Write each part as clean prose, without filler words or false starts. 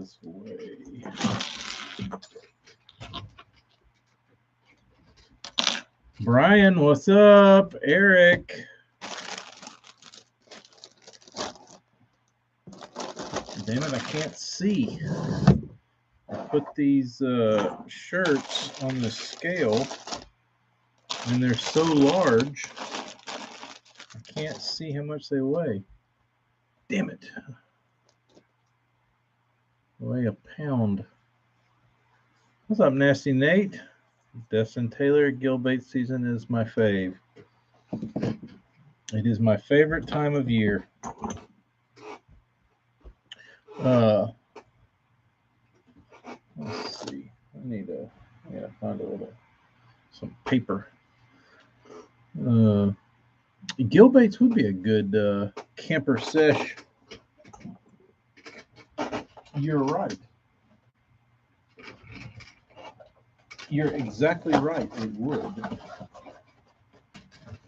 this way. Brian, what's up? Eric. Damn it, I can't see. I put these shirts on the scale, and they're so large, I can't see how much they weigh. Damn it. They weigh a pound. What's up, Nasty Nate? Destin Taylor, gill bait season is my fave. It is my favorite time of year. Let's see. I gotta find some paper. Gill baits would be a good camper sesh. You're right. You're exactly right. It would.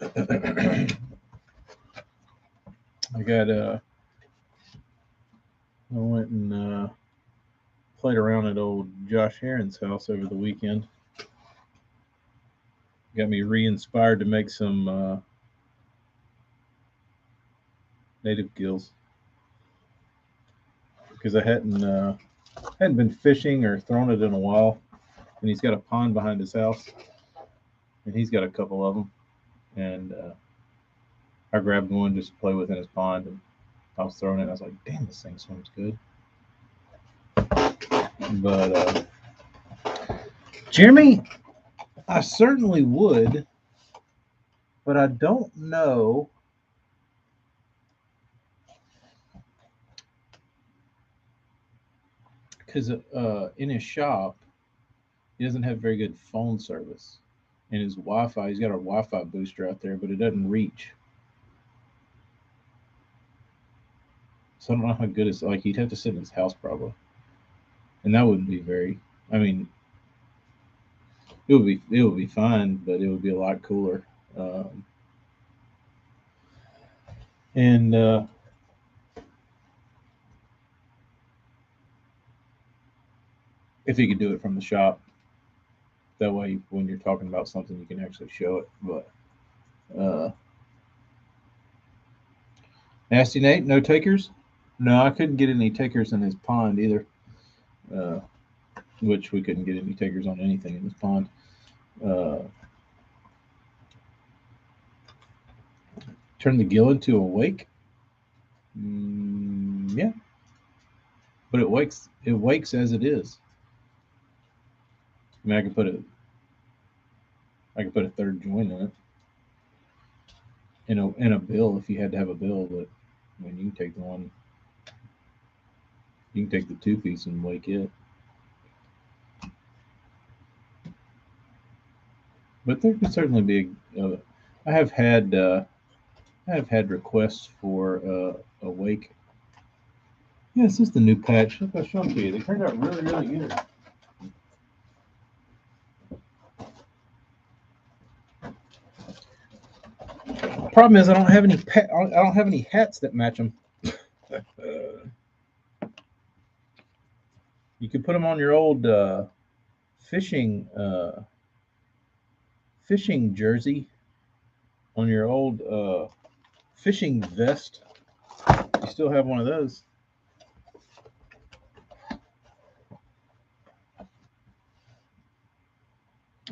I went and played around at old Josh Heron's house over the weekend. Got me re-inspired to make some native gills because I hadn't been fishing or thrown it in a while. And he's got a pond behind his house, and he's got a couple of them. And I grabbed one just to play with in his pond, and I was throwing it. And I was like, "Damn, this thing swims good." But Jeremy, I certainly would, but I don't know. Because in his shop, he doesn't have very good phone service. And his Wi-Fi, he's got a Wi-Fi booster out there, but it doesn't reach. So I don't know how good it's like. He'd have to sit in his house probably. And that wouldn't be very, I mean, it would be fine, but it would be a lot cooler. If he could do it from the shop, that way when you're talking about something, you can actually show it. But Nasty Nate, no takers? No, I couldn't get any takers in his pond either. Which we couldn't get any takers on anything in this pond. Turn the gill into a wake? Yeah. But it wakes as it is. I mean, I could put a third joint in it. In a bill if you had to have a bill, but I mean, you can take the 2-piece and wake it. But there could certainly be I have had requests for a wake. Yeah, it's just a new patch. Look, I'll show them to you. They turned out really, really good. Problem is, I don't have any hats that match them. You could put them on your old fishing jersey, on your old fishing vest. You still have one of those.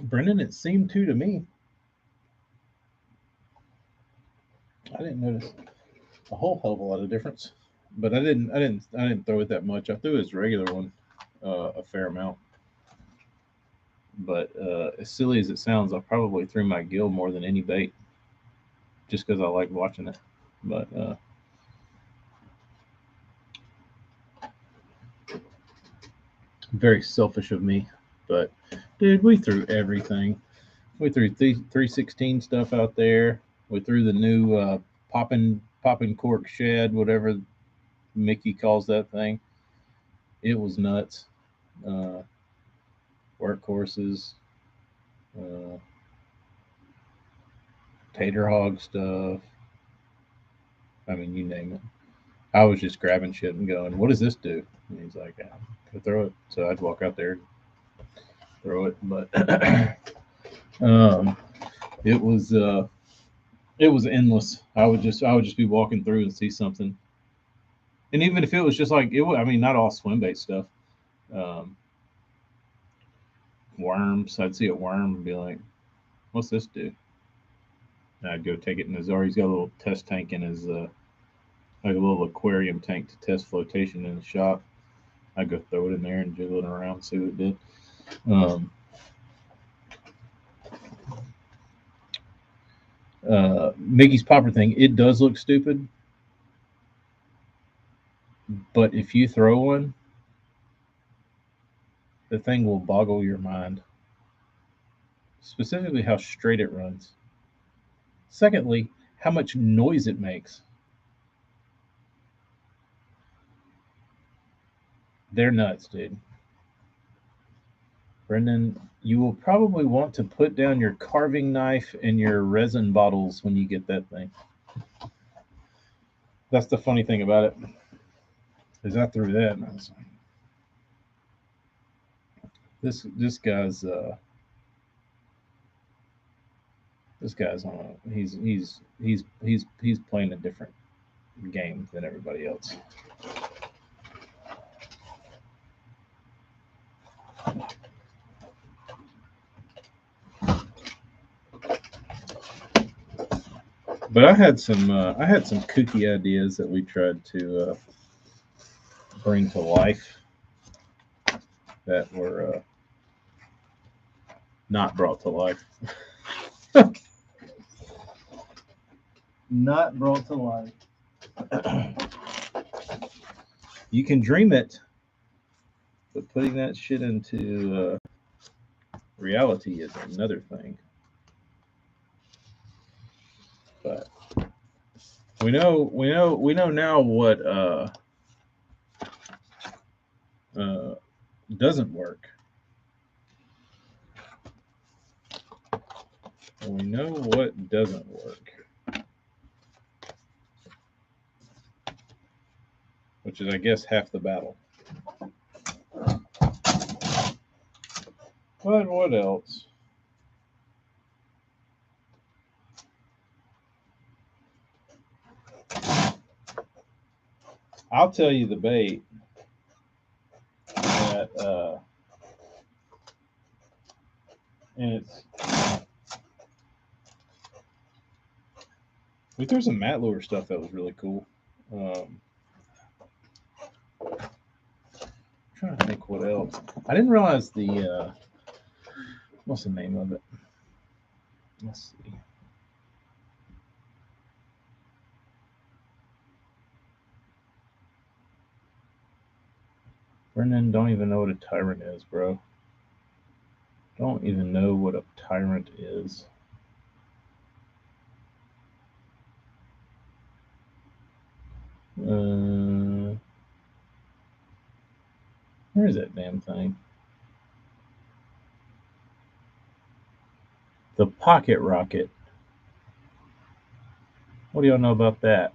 Brendan, it seemed to me. I didn't notice a whole hell of a lot of difference, but I didn't throw it that much. I threw his regular one a fair amount. But as silly as it sounds, I probably threw my gill more than any bait, just because I like watching it. But very selfish of me. But dude, we threw everything. We threw 316 stuff out there. We threw the new popping cork shad, whatever Mickey calls that thing. It was nuts. Workhorses, tater hog stuff. I mean, you name it. I was just grabbing shit and going, "What does this do? And he's like, go throw it. So I'd walk out there, throw it. But um, it was endless. I would just be walking through and see something, and even if it was just like it, I mean, not all swim bait stuff. Um, Worms. I'd see a worm and be like, "What's this do?" And I'd go take it in his. Or he's got a little test tank in his, like a little aquarium tank to test flotation in the shop. I'd go throw it in there and jiggle it around, and see what it did. Mickey's popper thing. It does look stupid, but if you throw one, the thing will boggle your mind. Specifically, how straight it runs. Secondly, how much noise it makes. They're nuts, dude. Brendan, you will probably want to put down your carving knife and your resin bottles when you get that thing. That's the funny thing about it. Is I threw that and I was like, this guy's on a he's playing a different game than everybody else. But I had some kooky ideas that we tried to bring to life that were not brought to life. Not brought to life. You can dream it, but putting that shit into reality is another thing. But we know now what doesn't work. We know what doesn't work, which is, I guess, half the battle. But what else? I'll tell you the bait that, and it's, we threw some mat lure stuff that was really cool. I'm trying to think what else. I didn't realize the, what's the name of it? Let's see. Brendan, don't even know what a tyrant is, bro. Don't even know what a tyrant is. Where is that damn thing? The pocket rocket. What do y'all know about that?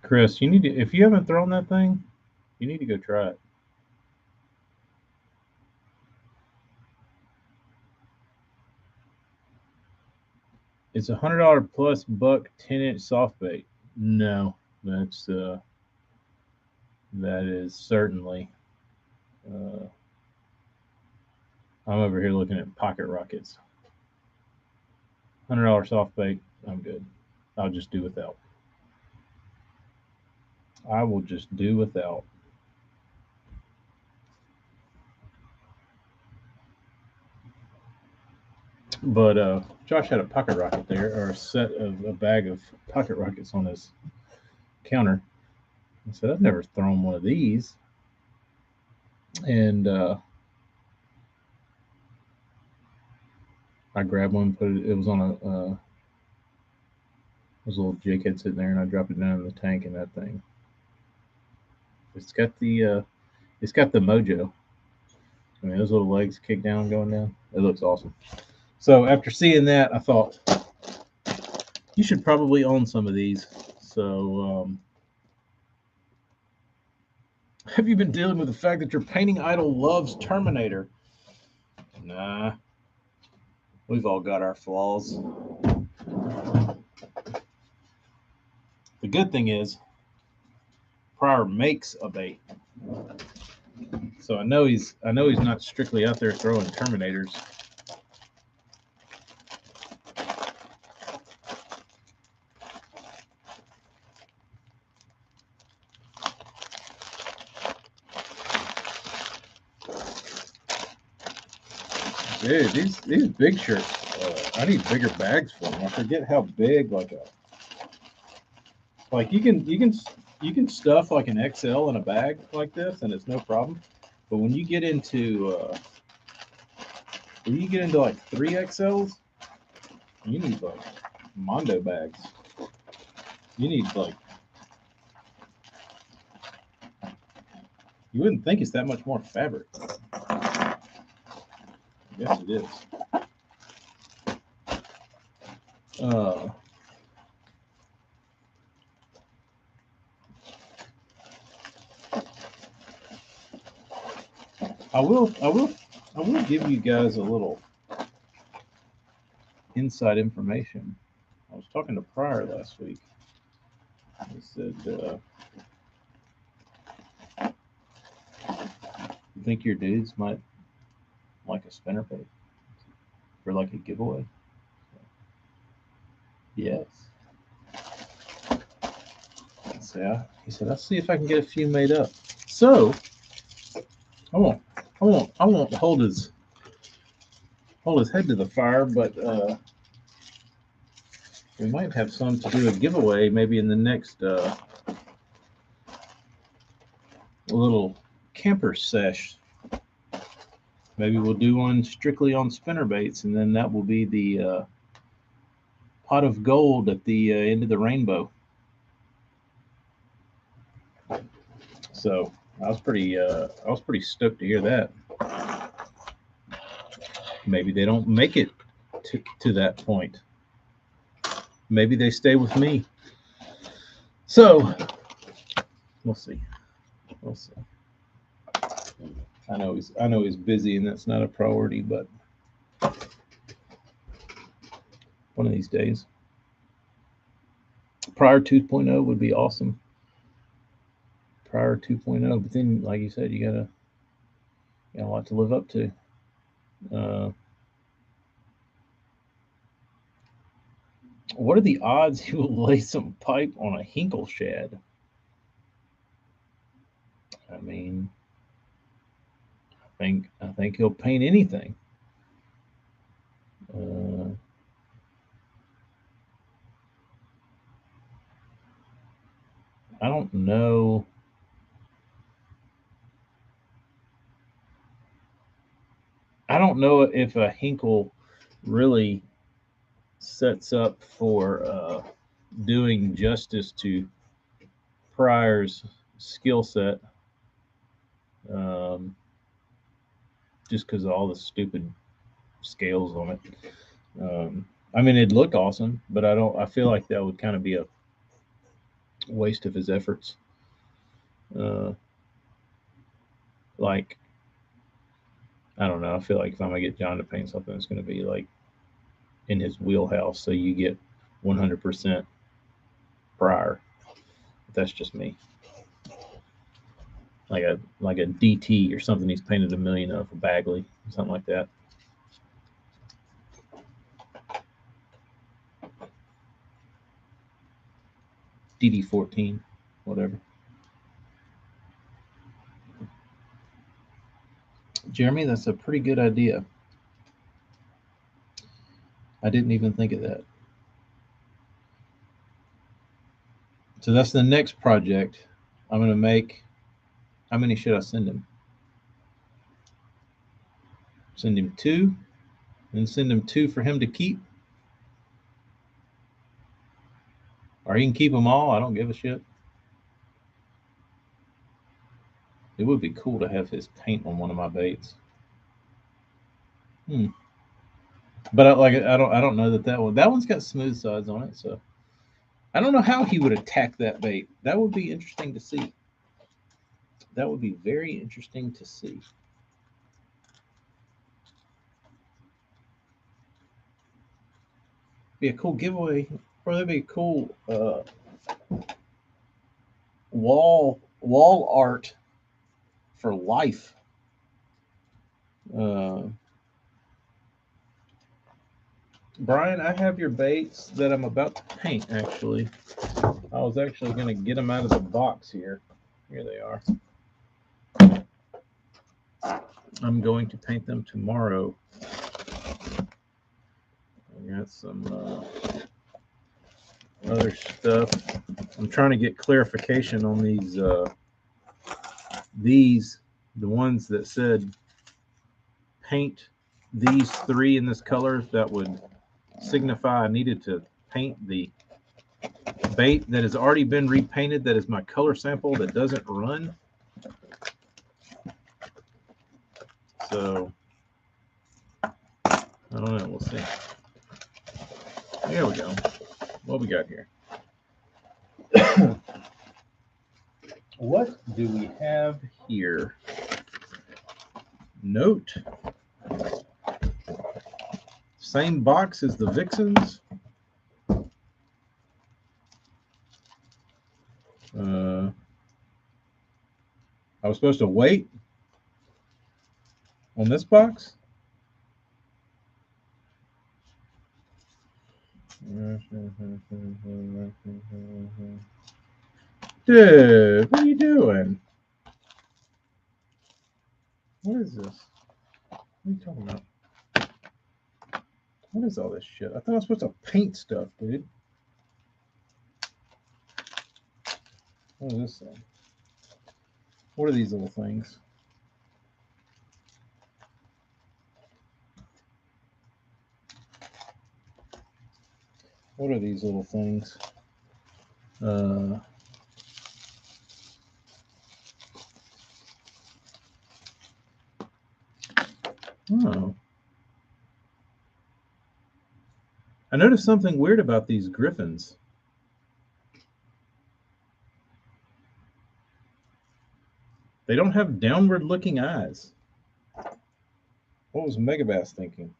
Chris, you need to, if you haven't thrown that thing, you need to go try it. It's $100 plus buck 10-inch soft bait. No, that's that is certainly. I'm over here looking at pocket rockets. $100 soft bait. I'm good. I'll just do without. I will just do without. But Josh had a pocket rocket there, or a bag of pocket rockets on his counter. I said, I've never thrown one of these. And I grabbed one, put it. It was on a There's a little jig head sitting there, and I drop it down in the tank, and that thing, it's got the mojo. I mean, those little legs kick down, going down. It looks awesome. So after seeing that, I thought you should probably own some of these. So have you been dealing with the fact that your painting idol loves Terminator? Nah, we've all got our flaws. The good thing is, Pryor makes a bait, so I know he's not strictly out there throwing Terminators. Dude, these big shirts, I need bigger bags for them. I forget how big, like you can stuff like an XL in a bag like this, and it's no problem. But when you get into like 3XLs, you need like Mondo bags. You need like, you wouldn't think it's that much more fabric. Yes, it is. I will give you guys a little inside information. I was talking to Pryor last week. He said, "You think your dudes might like a spinnerbait for like a giveaway?" Yes. So he said, "I'll see if I can get a few made up." So I won't hold his head to the fire, but we might have some to do a giveaway maybe in the next little camper sesh. Maybe we'll do one strictly on spinnerbaits, and then that will be the pot of gold at the end of the rainbow. So I was pretty stoked to hear that. Maybe they don't make it to that point. Maybe they stay with me. So we'll see. We'll see. I know he's busy, and that's not a priority, but one of these days. Pryor 2.0 would be awesome. Pryor 2.0, but then, like you said, you got a lot to live up to. What are the odds he will lay some pipe on a Hickory Shad? I mean, I think he'll paint anything. I don't know. I don't know if a Hinkle really sets up for doing justice to Pryor's skill set, just because of all the stupid scales on it. I mean, it'd look awesome, but I feel like that would kind of be a waste of his efforts. Like, I don't know. I feel like if I'm gonna get John to paint something, it's gonna be like in his wheelhouse, so you get 100% Pryor. That's just me. Like a DT or something he's painted a million of, a Bagley, something like that. DD14, whatever. Jeremy, that's a pretty good idea. I didn't even think of that. So that's the next project I'm going to make. How many should I send him? Send him 2, and send him 2 for him to keep. Or he can keep them all. I don't give a shit. It would be cool to have his paint on one of my baits. But I don't know that one's got smooth sides on it, so I don't know how he would attack that bait. That would be interesting to see. That would be very interesting to see. Be a cool giveaway, or that'd be a cool wall art for life. Brian, I have your baits that I'm about to paint. Actually, I was actually going to get them out of the box here. Here they are. I'm going to paint them tomorrow. I got some other stuff. I'm trying to get clarification on these, the ones that said paint these 3 in this color. That would signify I needed to paint the bait that has already been repainted. That is my color sample that doesn't run. So I don't know. We'll see. There we go. What we got here? What do we have here? Note. Same box as the Vixens. I was supposed to wait on this box. Dude, what are you doing? What is this? What are you talking about? What is all this shit? I thought I was supposed to paint stuff, dude. What is this thing? What are these little things? What are these little things? Oh. I noticed something weird about these griffins. They don't have downward looking eyes. What was Megabass thinking?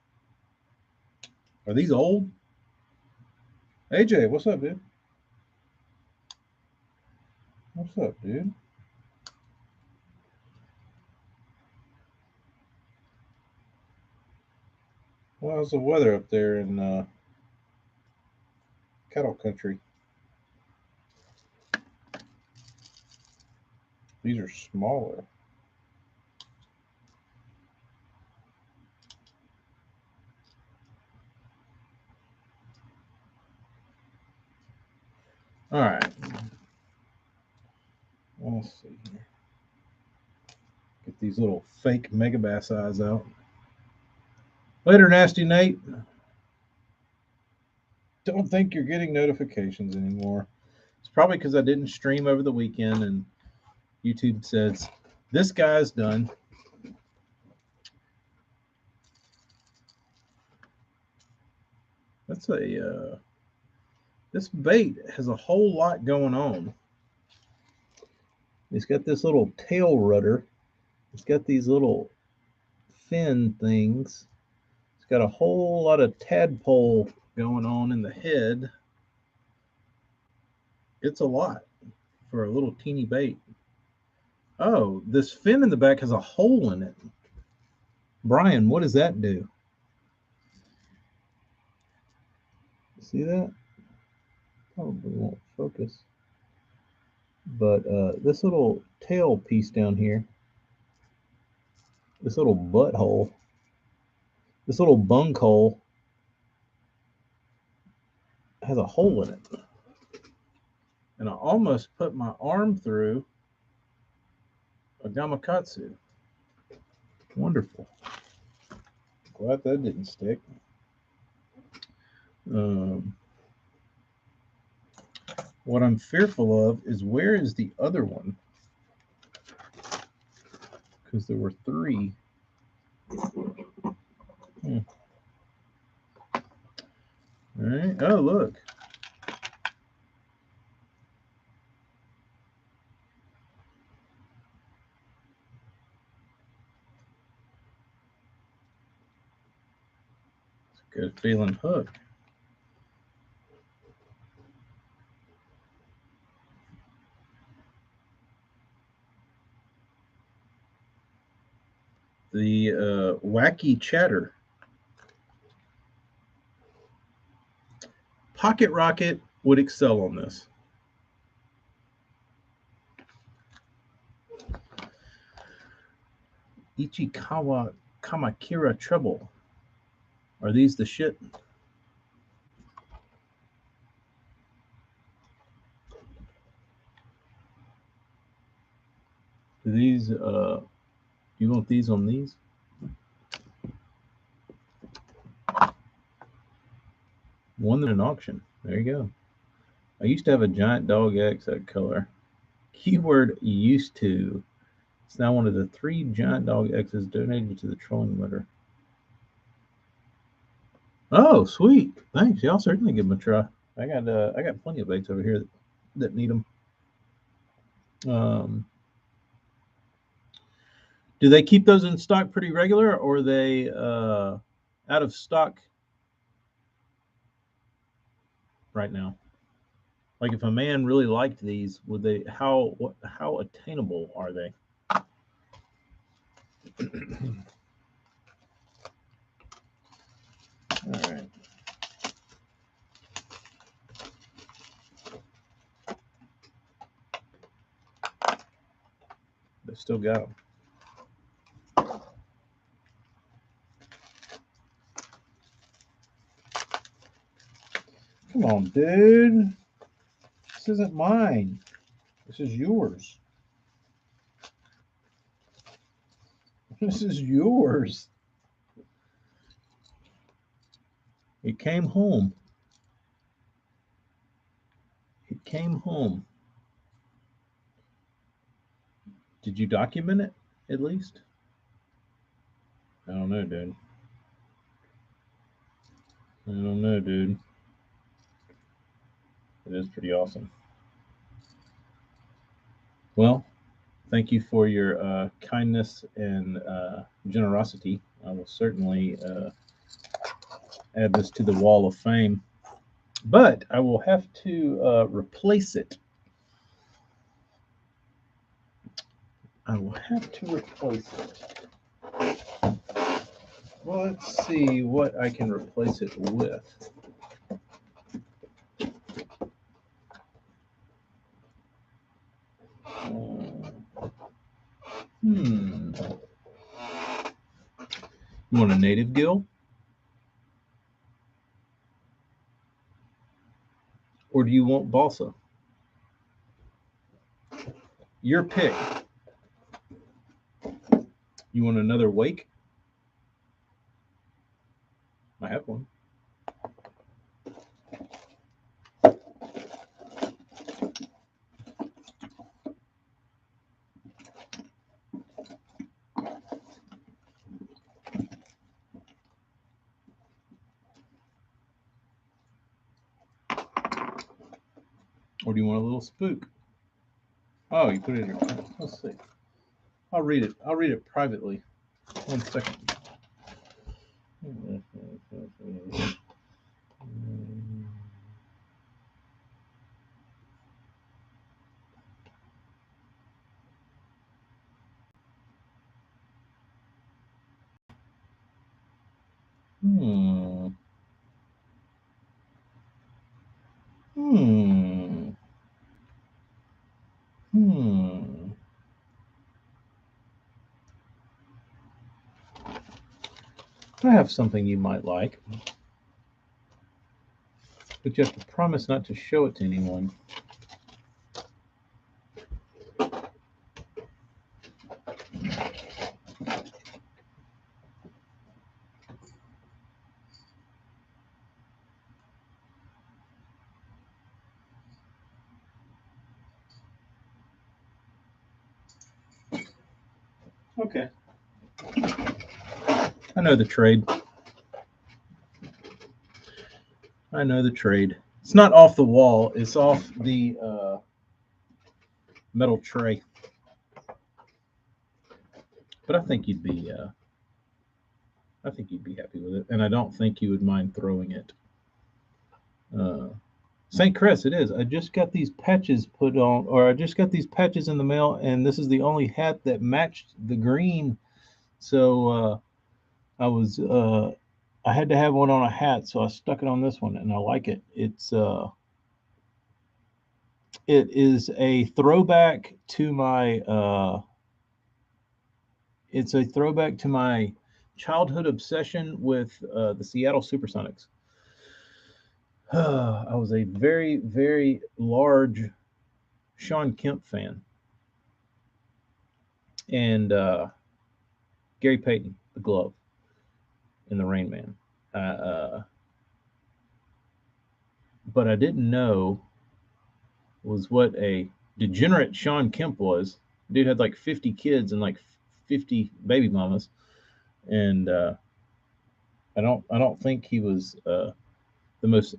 Are these old? AJ, what's up, dude? What's up, dude? Well, how's the weather up there in cattle country? These are smaller. All right. Let's see here. Get these little fake Megabass eyes out. Later, Nasty Nate. Don't think you're getting notifications anymore. It's probably because I didn't stream over the weekend and YouTube says, this guy's done. That's this bait has a whole lot going on. It's got this little tail rudder. It's got these little fin things. It's got a whole lot of tadpole going on in the head. It's a lot for a little teeny bait. Oh, this fin in the back has a hole in it. Brian, what does that do? See that? Probably won't focus. But this little tail piece down here, this little butthole, this little bung hole has a hole in it. And I almost put my arm through a gamakatsu. Wonderful. Glad that didn't stick. What I'm fearful of is where is the other one? Because there were 3. All right. Oh, look. It's a good feeling hook. The wacky chatter. Pocket Rocket would excel on this. Ichikawa Kamakira treble. Are these the shit? Do these you want these on these? Won an auction. There you go. I used to have a Giant Dog X that color. Keyword used to. It's now one of the 3 Giant Dog X's donated to the trolling litter. Oh, sweet! Thanks. Y'all certainly give them a try. I got plenty of baits over here that need them. Do they keep those in stock pretty regular, or are they out of stock right now? Like, if a man really liked these, would they? How attainable are they? All right. They still got them. Come on, dude. This isn't mine. This is yours. This is yours. It came home. It came home. Did you document it, at least? I don't know, dude. I don't know, dude. It is pretty awesome. Well, thank you for your kindness and generosity. I will certainly add this to the wall of fame. But I will have to replace it. I will have to replace it. Well, let's see what I can replace it with. You want a native gill? Or do you want balsa? Your pick. You want another wake? I have one. Or do you want a little spook? Oh, you put it in your phone. Let's see. I'll read it. I'll read it privately. 1 second. I have something you might like, but you have to promise not to show it to anyone. Okay. I know the trade. I know the trade. It's not off the wall. It's off the metal tray. But I think you'd be happy with it, and I don't think you would mind throwing it. St. Chris, it is. I just got these patches put on, or I just got these patches in the mail, and this is the only hat that matched the green. So I had to have one on a hat, so I stuck it on this one, and I like it. It is a throwback to my it's a throwback to my childhood obsession with the Seattle Supersonics. I was a very, very large Sean Kemp fan. And Gary Payton, the glove in the Rain Man. But I didn't know was what a degenerate Sean Kemp was. Dude had like 50 kids and like 50 baby mamas. And I don't think he was the most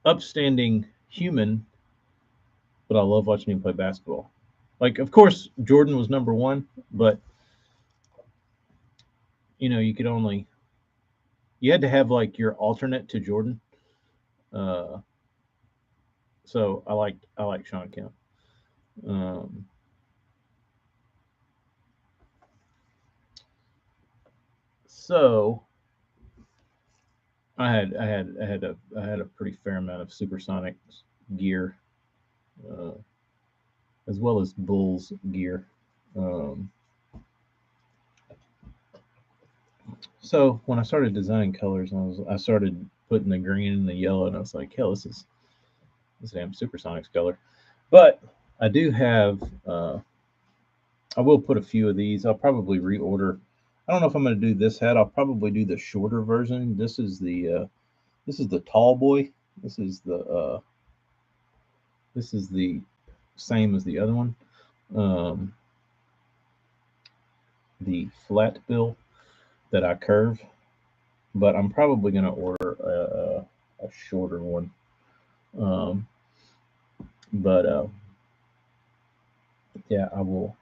upstanding human, but I love watching him play basketball. Like, of course, Jordan was number one, but you had to have like your alternate to Jordan. So I like Sean Kemp. So I had a pretty fair amount of Supersonic gear, as well as Bulls gear. So when I started designing colors, I started putting the green and the yellow, and I was like, hell, this is damn Supersonics color. But I do have. I will put a few of these. I'll probably reorder. I don't know if I'm going to do this hat. I'll probably do the shorter version. This is the tall boy. This is the same as the other one. The flat bill that I curve, but I'm probably going to order a shorter one. But yeah, I will.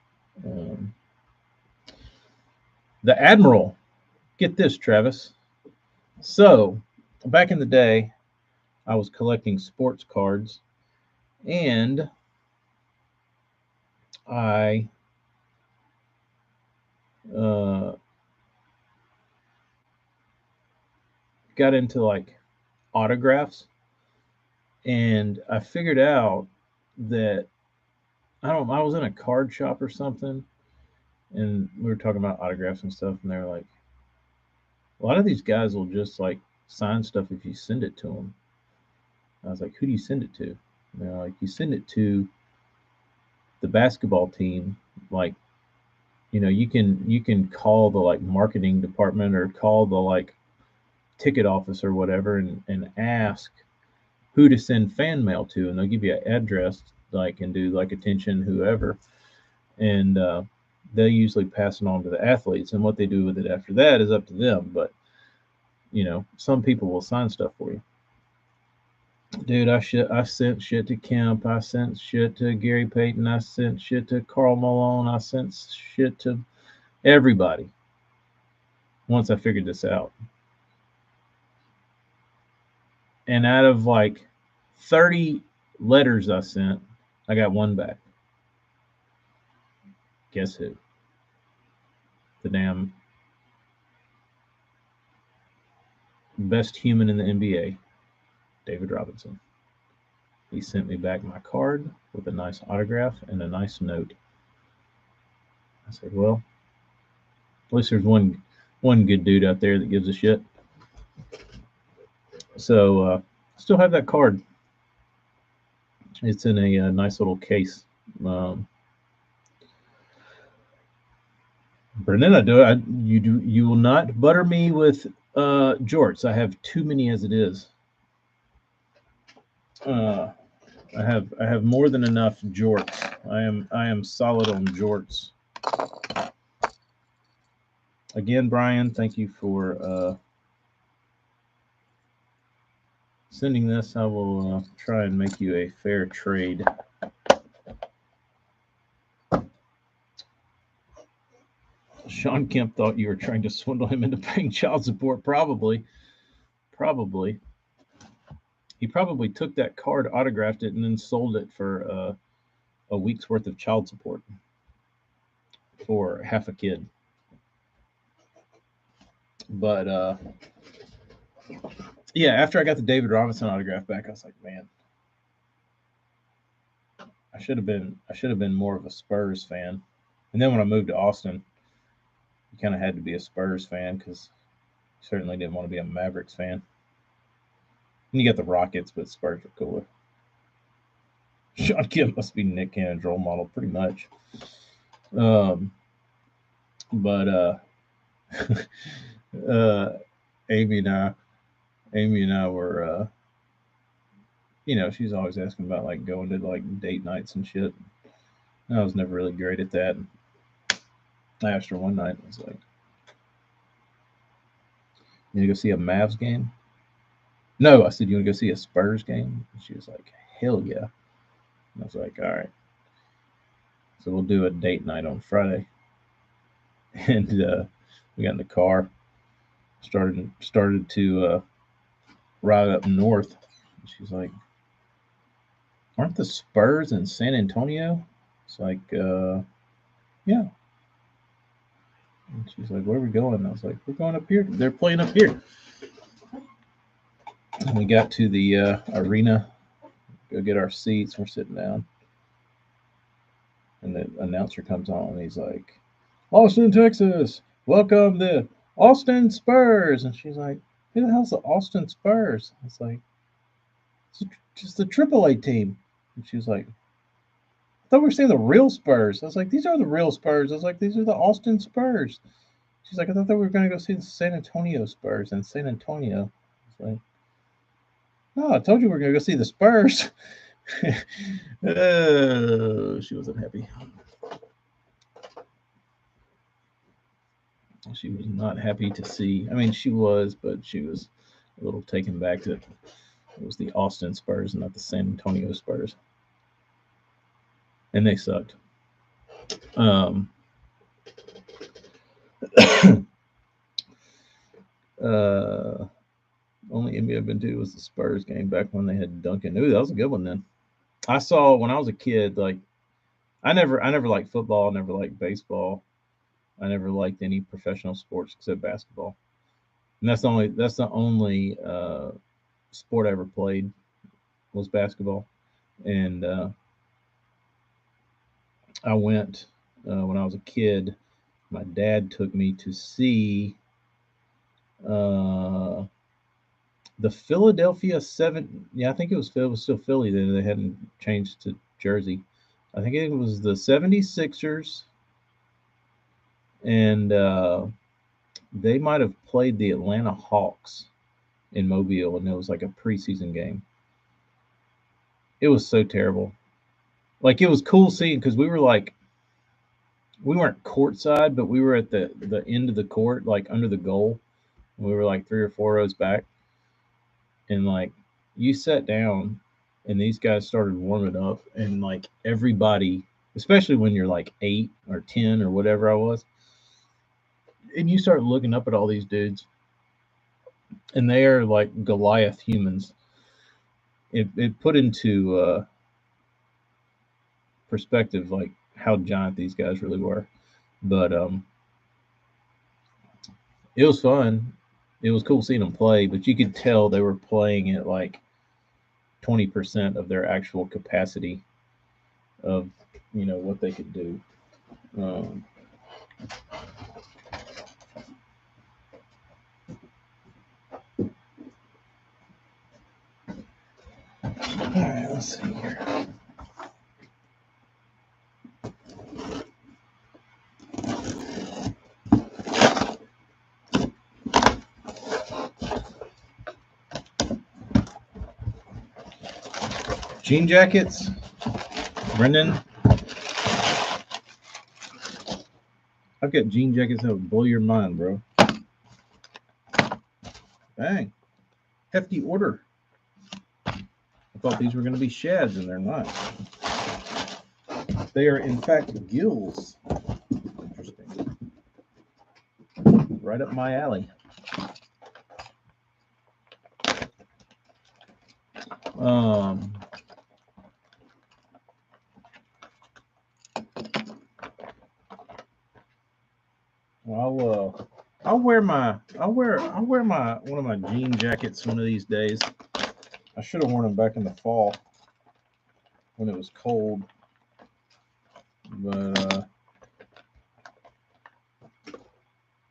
The Admiral. Get this, Travis. So, back in the day, I was collecting sports cards, and I got into like autographs, and I figured out that I was in a card shop or something, and we were talking about autographs and stuff, and they were like, a lot of these guys will just like sign stuff if you send it to them. I was like, who do you send it to? And they're like, you send it to the basketball team. Like, you can call the like marketing department or call the like ticket office or whatever and ask who to send fan mail to, and they'll give you an address, like, and do like attention whoever, and they usually pass it on to the athletes, and what they do with it after that is up to them. But some people will sign stuff for you. Dude, I sent shit to Kemp, I sent shit to Gary Payton, I sent shit to Karl Malone, I sent shit to everybody once I figured this out. And out of like 30 letters I sent, I got one back. Guess who? The damn best human in the NBA, David Robinson. He sent me back my card with a nice autograph and a nice note. I said, well, at least there's one good dude out there that gives a shit. So I still have that card. It's in a nice little case. Brennan, you will not butter me with jorts. I have too many as it is. I have more than enough jorts. I am solid on jorts. again, Brian, thank you for sending this. I will try and make you a fair trade. Sean Kemp thought you were trying to swindle him into paying child support. Probably. He probably took that card, autographed it, and then sold it for a week's worth of child support for half a kid. But yeah, after I got the David Robinson autograph back, I was like, man, I should have been more of a Spurs fan. And then when I moved to Austin, you kind of had to be a Spurs fan because you certainly didn't want to be a Mavericks fan. And you got the Rockets, but Spurs are cooler. Sean Kemp must be Nick Cannon's role model, pretty much. But Amy and I were, she's always asking about like going to like date nights and shit. I was never really great at that. I asked her one night, I was like, "You want to go see a Mavs game?" No, I said, "You want to go see a Spurs game?" And she was like, "Hell yeah." And I was like, "All right." So we'll do a date night on Friday. And we got in the car, started to ride up north. And she's like, "Aren't the Spurs in San Antonio?" It's like, yeah. And she's like, "Where are we going?" And I was like, "We're going up here. They're playing up here." And we got to the arena, go get our seats. We're sitting down. And the announcer comes on and he's like, "Austin, Texas, welcome the Austin Spurs." And she's like, "Who the hell's the Austin Spurs?" It's like, "It's just the AAA team." And she was like, "I thought we were saying the real Spurs." I was like, "These are the real Spurs." I was like, "These are the Austin Spurs." She's like, "I thought that we were going to go see the San Antonio Spurs in San Antonio." I was like, "No, I told you we were going to go see the Spurs." She wasn't happy. She was not happy to see. I mean, she was, but she was a little taken back that it was the Austin Spurs, not the San Antonio Spurs. And they sucked. Only NBA I've been to was the Spurs game back when they had Duncan. Ooh, that was a good one then. I saw when I was a kid, like I never liked football, never liked baseball. I never liked any professional sports except basketball. And that's the only sport I ever played was basketball. And I went when I was a kid. My dad took me to see the Philadelphia Seven. Yeah, I think it was still Philly then. They hadn't changed to Jersey. I think it was the 76ers, and they might have played the Atlanta Hawks in Mobile, and it was like a preseason game. It was so terrible. Like it was cool seeing because we weren't courtside, but we were at the end of the court, like under the goal. We were like 3 or 4 rows back, and like you sat down, and these guys started warming up, and like everybody, especially when you're like 8 or 10 or whatever I was, and you start looking up at all these dudes, and they are like Goliath humans. It put into perspective like how giant these guys really were. But it was fun. It was cool seeing them play, but you could tell they were playing at like 20% of their actual capacity of what they could do. All right, let's see here. Jean jackets, Brendan. I've got jean jackets that would blow your mind, bro. Dang. Hefty order. I thought these were going to be shads, and they're not. They are, in fact, gills. Interesting. Right up my alley. I'll wear one of my jean jackets one of these days. I should have worn them back in the fall when it was cold, but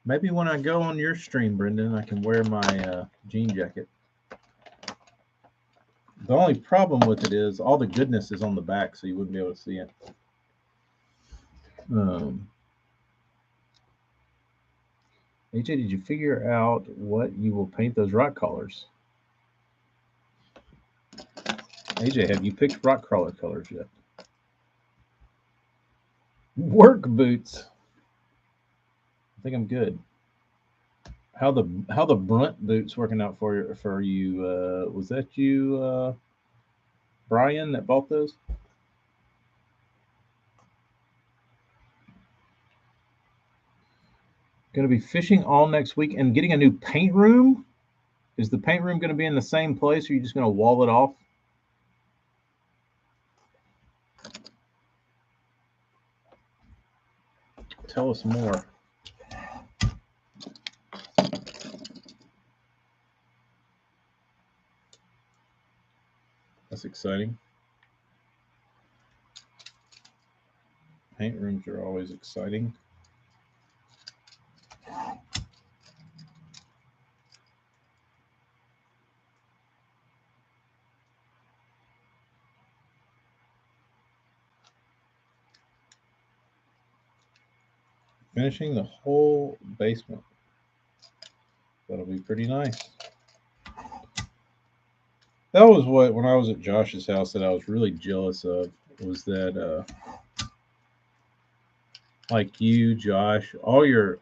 maybe when I go on your stream, Brendan, I can wear my jean jacket. The only problem with it is all the goodness is on the back, so you wouldn't be able to see it. AJ, did you figure out what you will paint those rock collars? AJ, have you picked rock collar colors yet? Work boots. I think I'm good. How the brunt boots working out for you? Was that you, Brian, that bought those? Going to be fishing all next week and getting a new paint room. Is the paint room going to be in the same place, or are you just going to wall it off? Tell us more. That's exciting. Paint rooms are always exciting. Finishing the whole basement. That'll be pretty nice. That was what, when I was at Josh's house, that I was really jealous of, was that like you, Josh, all your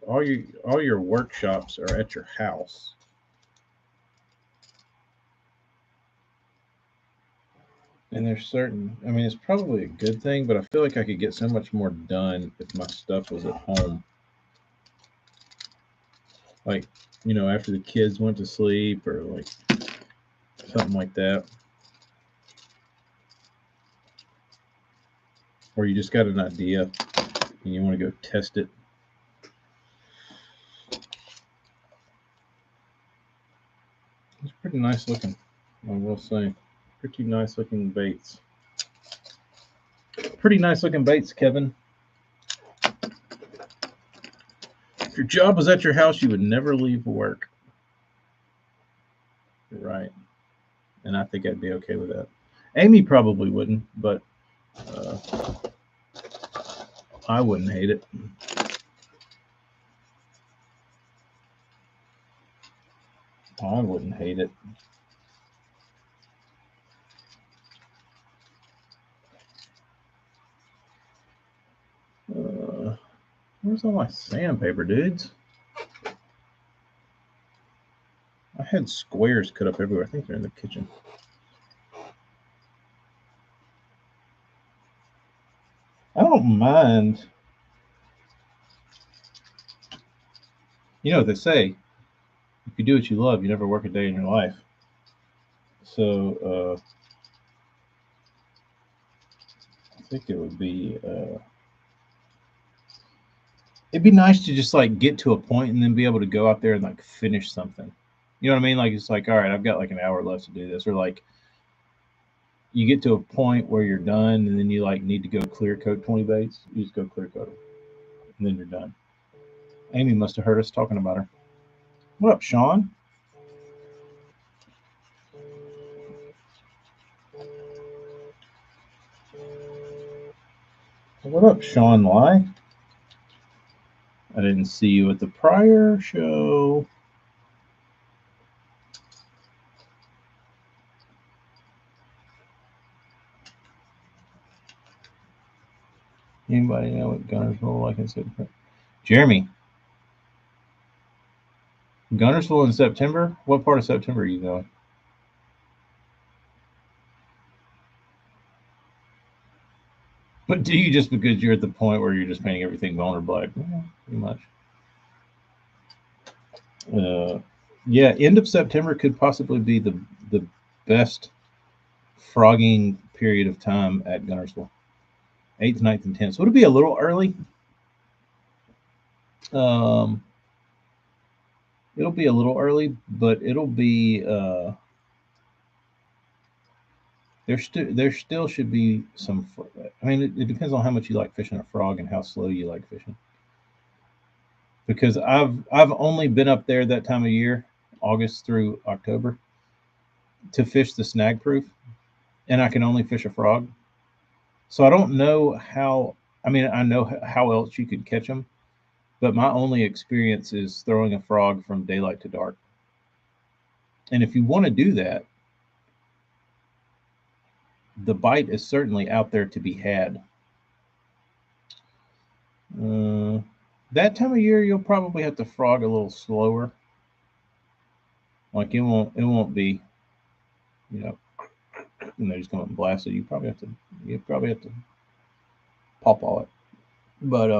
workshops are at your house. And there's certain, I mean, it's probably a good thing, but I feel like I could get so much more done if my stuff was at home. Like, you know, after the kids went to sleep, or like something like that. Or you just got an idea and you want to go test it. It's pretty nice looking, I will say. Pretty nice looking baits. Pretty nice looking baits, Kevin. If your job was at your house, you would never leave work. You're right. And I think I'd be okay with that. Amy probably wouldn't, but I wouldn't hate it. I wouldn't hate it. Where's all my sandpaper, dudes? I had squares cut up everywhere. I think they're in the kitchen. I don't mind. You know what they say, if you do what you love, you never work a day in your life. So I think it would be it'd be nice to just like get to a point and then be able to go out there and like finish something. You know what I mean? Like, it's like, all right, I've got like an hour left to do this, or like you get to a point where you're done and then you like need to go clear coat 20 baits. You just go clear coat them and then you're done. Amy must have heard us talking about her. What up, Sean? What up, Sean Lai? I didn't see you at the Pryor show. Anybody know what gunners roll like? I said, Jeremy, Gunnersville in September? What part of September are you going? But do you just because you're at the point where you're just painting everything bone or black? Yeah, pretty much. Yeah, end of September could possibly be the best frogging period of time at Gunnersville. 8th, 9th, and 10th. So it'll be a little early. Um, it'll be a little early, but it'll be there still should be some. I mean, it depends on how much you like fishing a frog and how slow you like fishing. Because I've only been up there that time of year, August through October, to fish the snag proof, and I can only fish a frog. So I don't know how. I mean, I know how else you could catch them, but my only experience is throwing a frog from daylight to dark. And if you want to do that, the bite is certainly out there to be had. That time of year, you'll probably have to frog a little slower. Like it won't be, you know, they just come up and blast it. You probably have to pop all it. But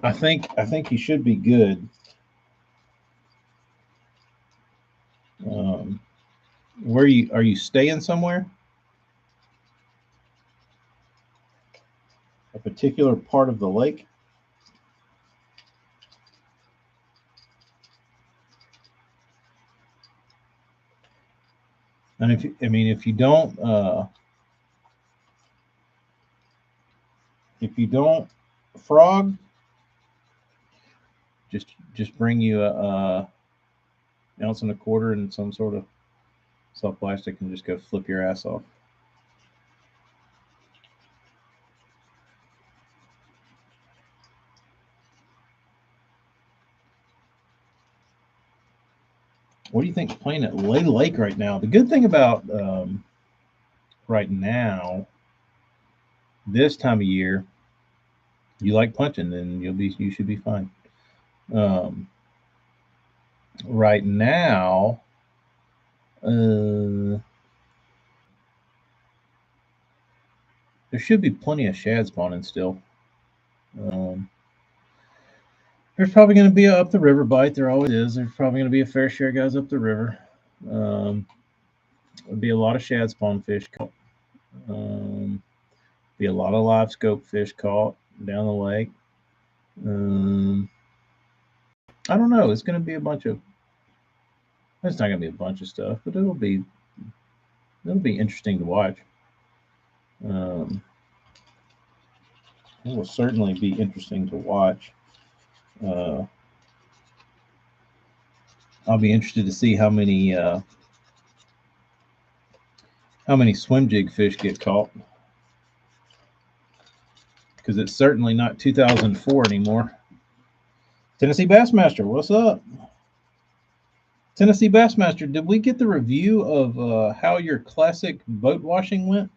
I think you should be good. Where are you staying somewhere? A particular part of the lake? And if you don't frog, just bring you a ounce and a quarter and some sort of soft plastic and just go flip your ass off. What do you think playing at Lay Lake right now? The good thing about right now, this time of year, you like punching, then you should be fine. Right now, there should be plenty of shad spawning still. There's probably going to be a up the river bite. There always is. There's probably going to be a fair share of guys up the river. There'll be a lot of shad spawn fish caught. Be a lot of live scope fish caught down the lake. I don't know. It's going to be a bunch of. It's not going to be a bunch of stuff, but it'll be interesting to watch. It will certainly be interesting to watch. I'll be interested to see how many swim jig fish get caught, because it's certainly not 2004 anymore. Tennessee Bassmaster, what's up? Tennessee Bassmaster, did we get the review of how your classic boat washing went?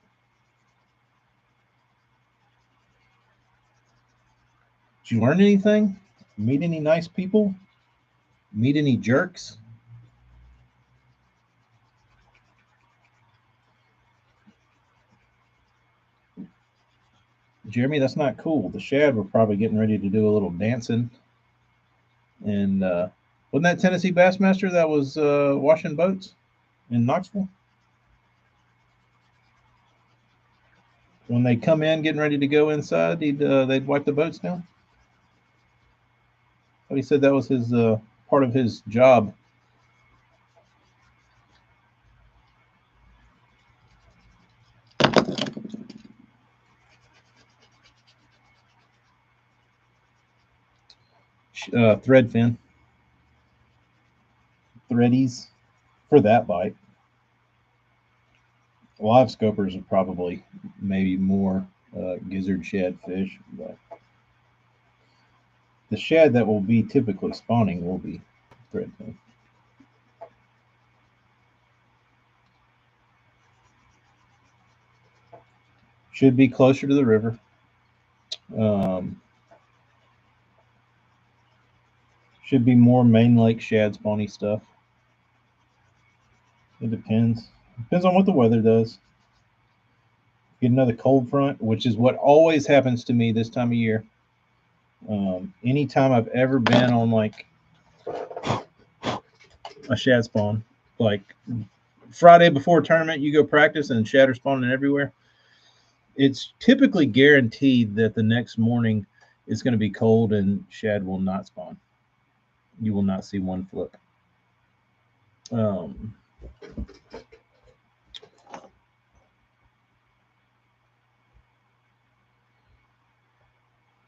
Did you learn anything? Meet any nice people? Meet any jerks? Jeremy, that's not cool. The Shad were probably getting ready to do a little dancing. And wasn't that Tennessee Bassmaster that was washing boats in Knoxville? When they come in getting ready to go inside, they'd wipe the boats down. But he said that was his part of his job. Threadfin. Threadies for that bite. Live scopers are probably maybe more gizzard shad fish, but the shad that will be typically spawning will be threadfin. Should be closer to the river. Should be more main lake shad spawny stuff. It depends. Depends on what the weather does. Get another cold front, which is what always happens to me this time of year. Anytime I've ever been on like a shad spawn, like Friday before a tournament, you go practice and shad are spawning everywhere. It's typically guaranteed that the next morning it's going to be cold and shad will not spawn. You will not see one flip.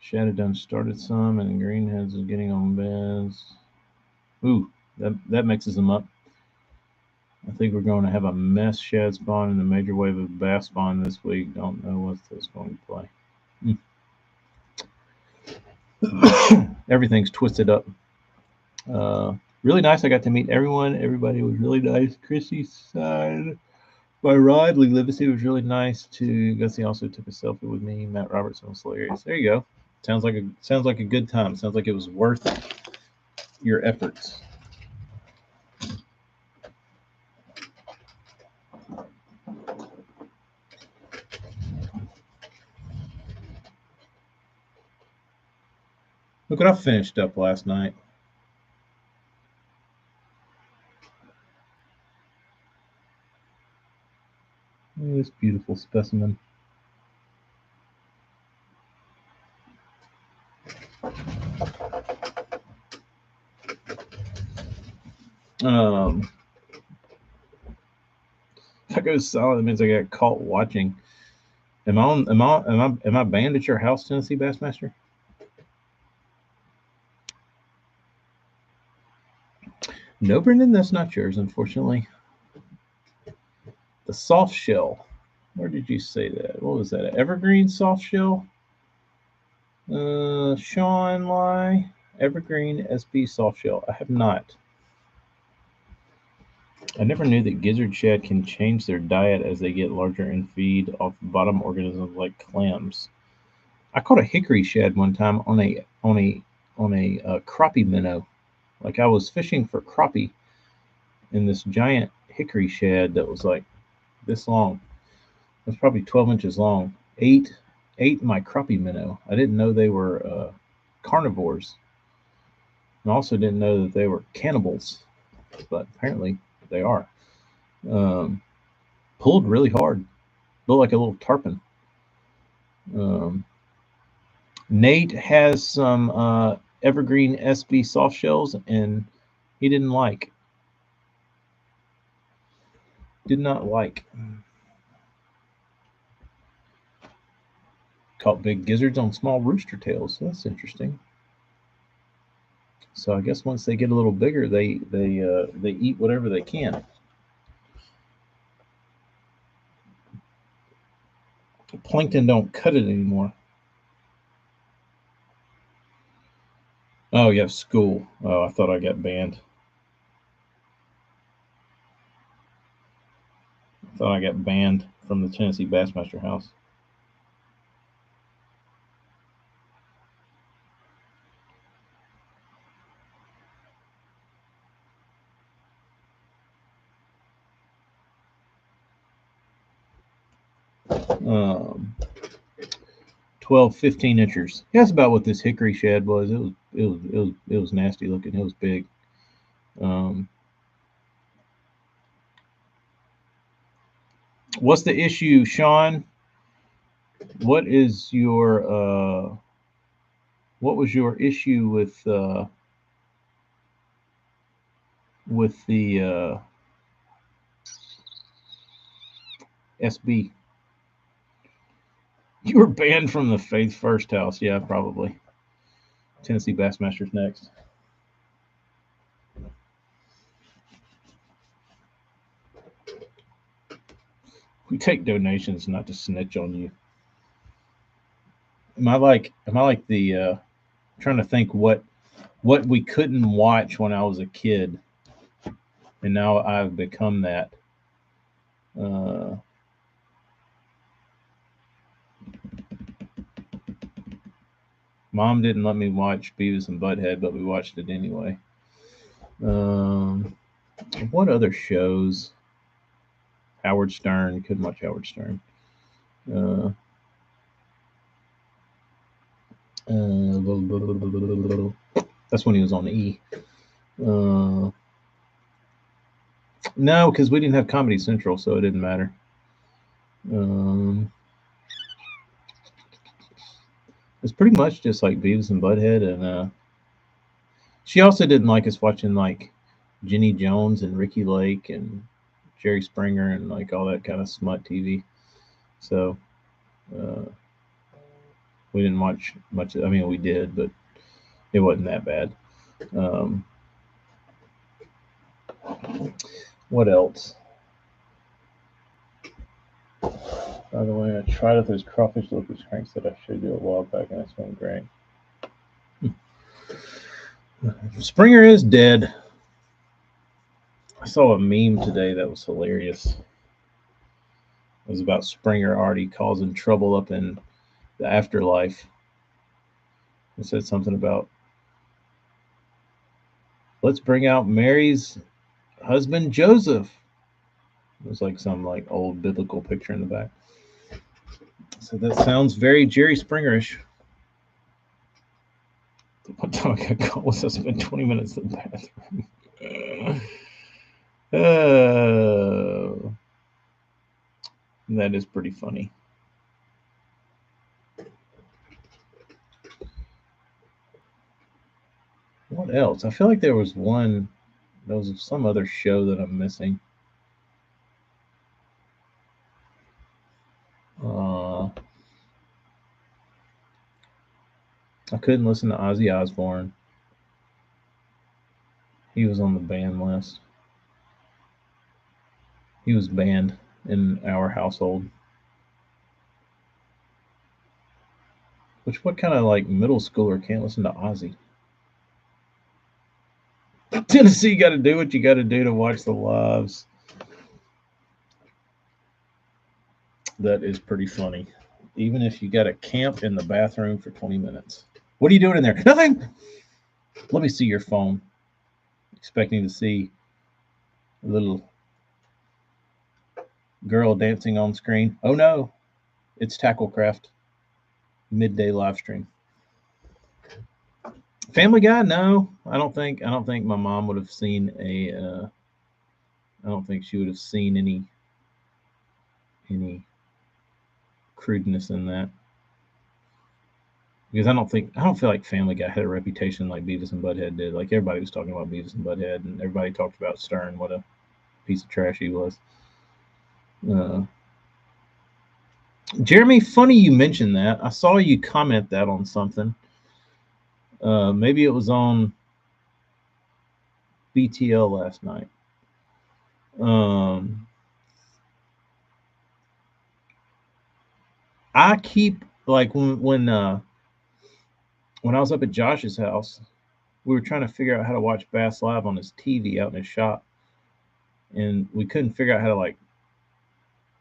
Shad had done started some, and greenheads is getting on beds. Ooh, that mixes them up. I think we're going to have a mess shad spawn and a major wave of bass spawn this week. Don't know what that's going to play. Everything's twisted up. Really nice. I got to meet everyone. Everybody was really nice. Chrissy signed my rod. Lee Livesey was really nice too. Gussie also took a selfie with me. Matt Robertson was hilarious. There you go. Sounds like a good time. Sounds like it was worth your efforts. Look what I finished up last night. Look at this beautiful specimen. If I go solid, that means I got caught watching. Am I banned at your house, Tennessee Bassmaster? No, Brendan, that's not yours, unfortunately. The soft shell. Where did you say that? What was that? An evergreen soft shell? Sean Lai, evergreen SB soft shell. I have not. I never knew that gizzard shad can change their diet as they get larger and feed off bottom organisms like clams. I caught a hickory shad one time on a crappie minnow. Like I was fishing for crappie in this giant hickory shad that was like this long. It was probably 12 inches long. Ate my crappie minnow. I didn't know they were carnivores. And I also didn't know that they were cannibals, but apparently they are. Pulled really hard. Looked like a little tarpon. Nate has some evergreen SB soft shells, and he did not like. Caught big gizzards on small rooster tails. That's interesting. So I guess once they get a little bigger, they eat whatever they can. Plankton don't cut it anymore. Oh, you have school. Oh, I thought I got banned. I thought I got banned from the Tennessee Bassmaster house. Um, 12, 15 inchers. That's about what this hickory shad was. It was nasty looking. It was big. What's the issue, Sean? What is your what was your issue with the SB? You were banned from the Faith First house. Yeah, probably. Tennessee Bassmasters next. We take donations, not to snitch on you. Am I like the trying to think what we couldn't watch when I was a kid, and now I've become that. Mom didn't let me watch Beavis and Butthead, but we watched it anyway. What other shows? Howard Stern. Couldn't watch Howard Stern. That's when he was on E. No, because we didn't have Comedy Central, so it didn't matter. It's pretty much just like Beavis and Butthead, and she also didn't like us watching like Jenny Jones and Ricky Lake and Jerry Springer and like all that kind of smut TV. So we didn't watch much. I mean, we did, but it wasn't that bad. What else? By the way, I tried out those crawfish locust cranks that I showed you a while back, and it's been great. Springer is dead. I saw a meme today that was hilarious. It was about Springer already causing trouble up in the afterlife. It said something about, let's bring out Mary's husband Joseph. It was like some like old biblical picture in the back. So that sounds very Jerry Springerish. One time I got called was I spent 20 minutes in the bathroom. That is pretty funny. What else? I feel like there was some other show that I'm missing. I couldn't listen to Ozzy Osbourne. He was on the ban list. He was banned in our household. What kind of like middle schooler can't listen to Ozzy? Tennessee got to do what you got to do to watch the lives. That is pretty funny. Even if you got to camp in the bathroom for 20 minutes. What are you doing in there? Nothing. Let me see your phone. Expecting to see a little girl dancing on screen. Oh no, it's Tacklecraft. Midday live stream. Family Guy? No, I don't think my mom would have seen a. I don't think she would have seen any crudeness in that. Because I don't feel like Family Guy had a reputation like Beavis and Butthead did. Like everybody was talking about Beavis and Butthead, and everybody talked about Stern. What a piece of trash he was. Jeremy, funny you mentioned that. I saw you comment that on something. Maybe it was on BTL last night. I keep like when I was up at Josh's house, we were trying to figure out how to watch Bass Live on his TV out in his shop, and we couldn't figure out how to like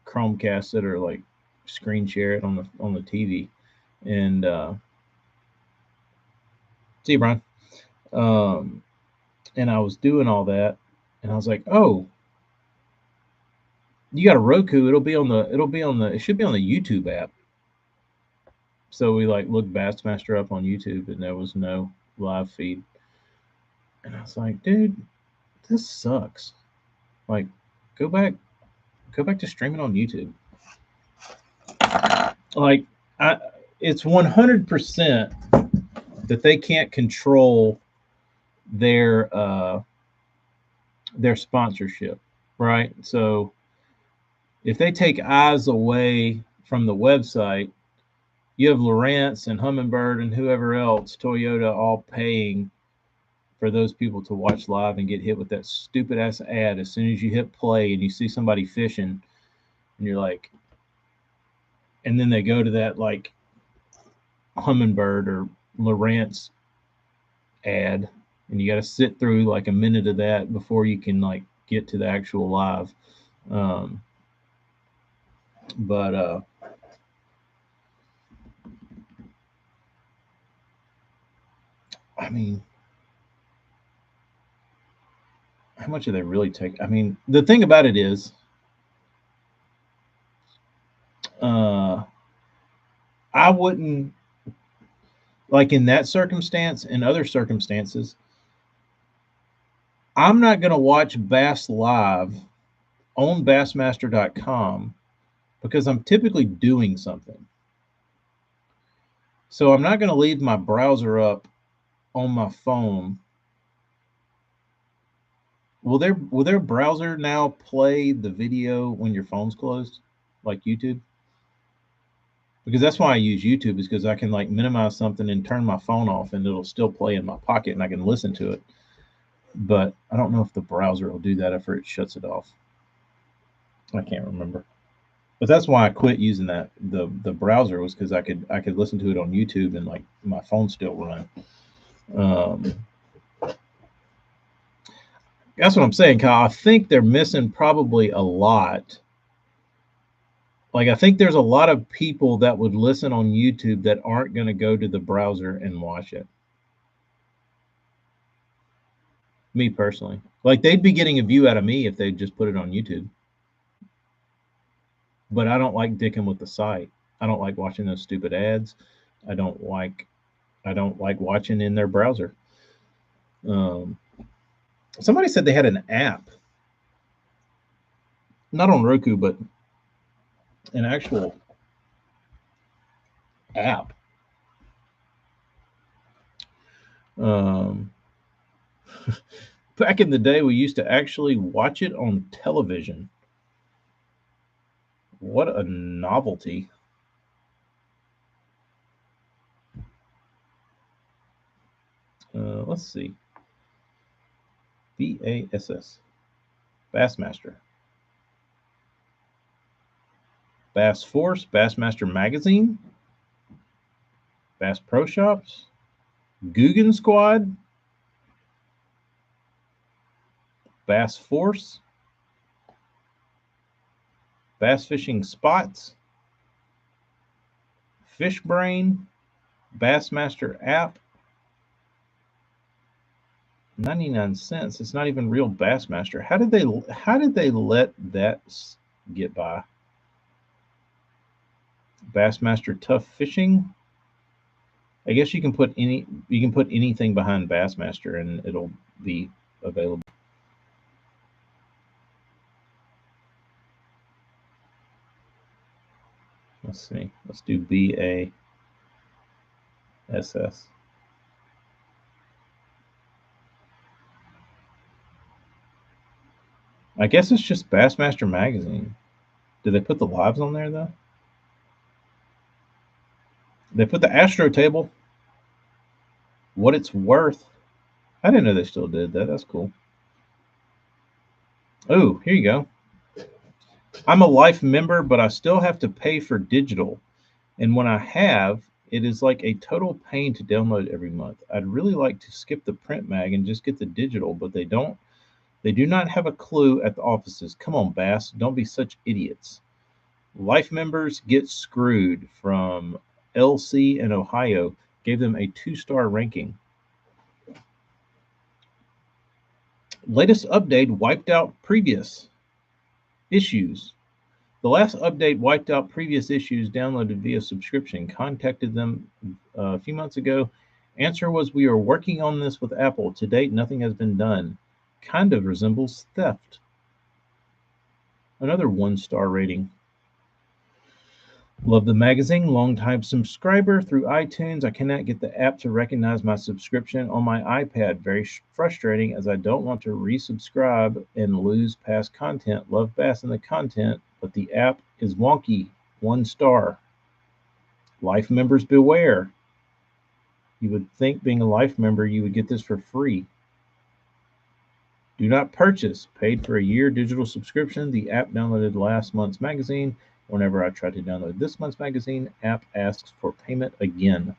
Chromecast it or like screen share it on the TV. And see you, Brian. And I was doing all that, and I was like, oh, you got a Roku? It should be on the YouTube app. So we like looked Bassmaster up on YouTube, and there was no live feed. And I was like, dude, this sucks. Like, go back to streaming on YouTube. Like, it's 100% that they can't control their sponsorship, right? So if they take eyes away from the website, you have Lowrance and Humminbird and whoever else, Toyota, all paying for those people to watch live and get hit with that stupid ass ad as soon as you hit play and you see somebody fishing, and you're like, and then they go to that like Humminbird or Lowrance ad, and you got to sit through like a minute of that before you can like get to the actual live. But I mean, how much do they really take? I mean, the thing about it is, I wouldn't, like in that circumstance and other circumstances, I'm not going to watch Bass live on Bassmaster.com because I'm typically doing something. So I'm not going to leave my browser up on my phone. Will their browser now play the video when your phone's closed, like YouTube? Because that's why I use YouTube, is because I can like minimize something and turn my phone off and it'll still play in my pocket and I can listen to it. But I don't know if the browser will do that after it shuts it off. I can't remember. But that's why I quit using that the browser, was because I could listen to it on YouTube and like my phone still run. That's what I'm saying, Kyle. I think they're missing probably a lot. Like, I think there's a lot of people that would listen on YouTube that aren't going to go to the browser and watch it. Me personally. Like, they'd be getting a view out of me if they just put it on YouTube. But I don't like dicking with the site. I don't like watching those stupid ads. I don't like watching in their browser. Somebody said they had an app, not on Roku, but an actual app. Back in the day, we used to actually watch it on television. What a novelty. Let's see. BASS. Bassmaster. Bass Force, Bassmaster Magazine, Bass Pro Shops, Guggen Squad, Bass Force, Bass Fishing Spots, Fish Brain, Bassmaster app, 99 cents. It's not even real Bassmaster. How did they let that get by? Bassmaster Tough Fishing. I guess you can put anything behind Bassmaster and it'll be available. Let's see. Let's do BASS. I guess it's just Bassmaster Magazine. Did they put the lives on there though? They put the Astro Table. What it's worth. I didn't know they still did that. That's cool. Oh, here you go. I'm a Life member, but I still have to pay for digital. And when I have, it is like a total pain to download every month. I'd really like to skip the print mag and just get the digital, but they don't. They do not have a clue at the offices. Come on, Bass. Don't be such idiots. Life members get screwed from LC in Ohio. Gave them a 2-star ranking. Latest update wiped out previous issues. The last update wiped out previous issues downloaded via subscription. Contacted them a few months ago. Answer was, we are working on this with Apple. To date, nothing has been done. Kind of resembles theft. Another 1-star rating. Love the magazine, long-time subscriber through iTunes. I cannot get the app to recognize my subscription on my iPad. Very frustrating, as I don't want to resubscribe and lose past content. Love Bass and the content, but the app is wonky. 1 star. Life members beware. You would think being a Life member, you would get this for free. Do not purchase. Paid for a year digital subscription. The app downloaded last month's magazine. Whenever I try to download this month's magazine, app asks for payment again.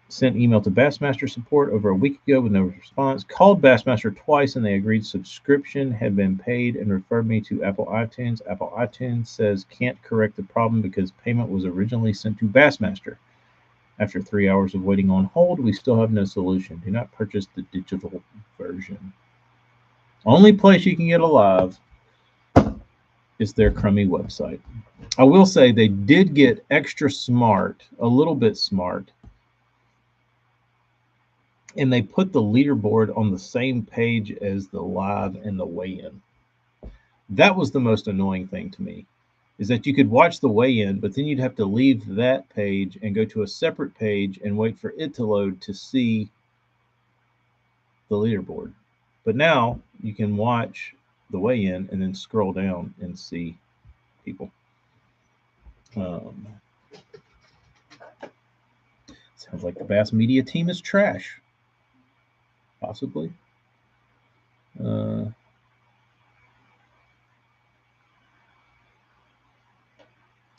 Sent email to Bassmaster support over a week ago with no response. Called Bassmaster twice and they agreed subscription had been paid and referred me to Apple iTunes. Apple iTunes says can't correct the problem because payment was originally sent to Bassmaster. After 3 hours of waiting on hold, we still have no solution. Do not purchase the digital version. Only place you can get alive is their crummy website. I will say they did get extra smart, a little bit smart, and they put the leaderboard on the same page as the live and the weigh-in. That was the most annoying thing to me, is that you could watch the weigh-in, but then you'd have to leave that page and go to a separate page and wait for it to load to see the leaderboard. But now you can watch the weigh-in and then scroll down and see people. Sounds like the Bass Media team is trash. Possibly. I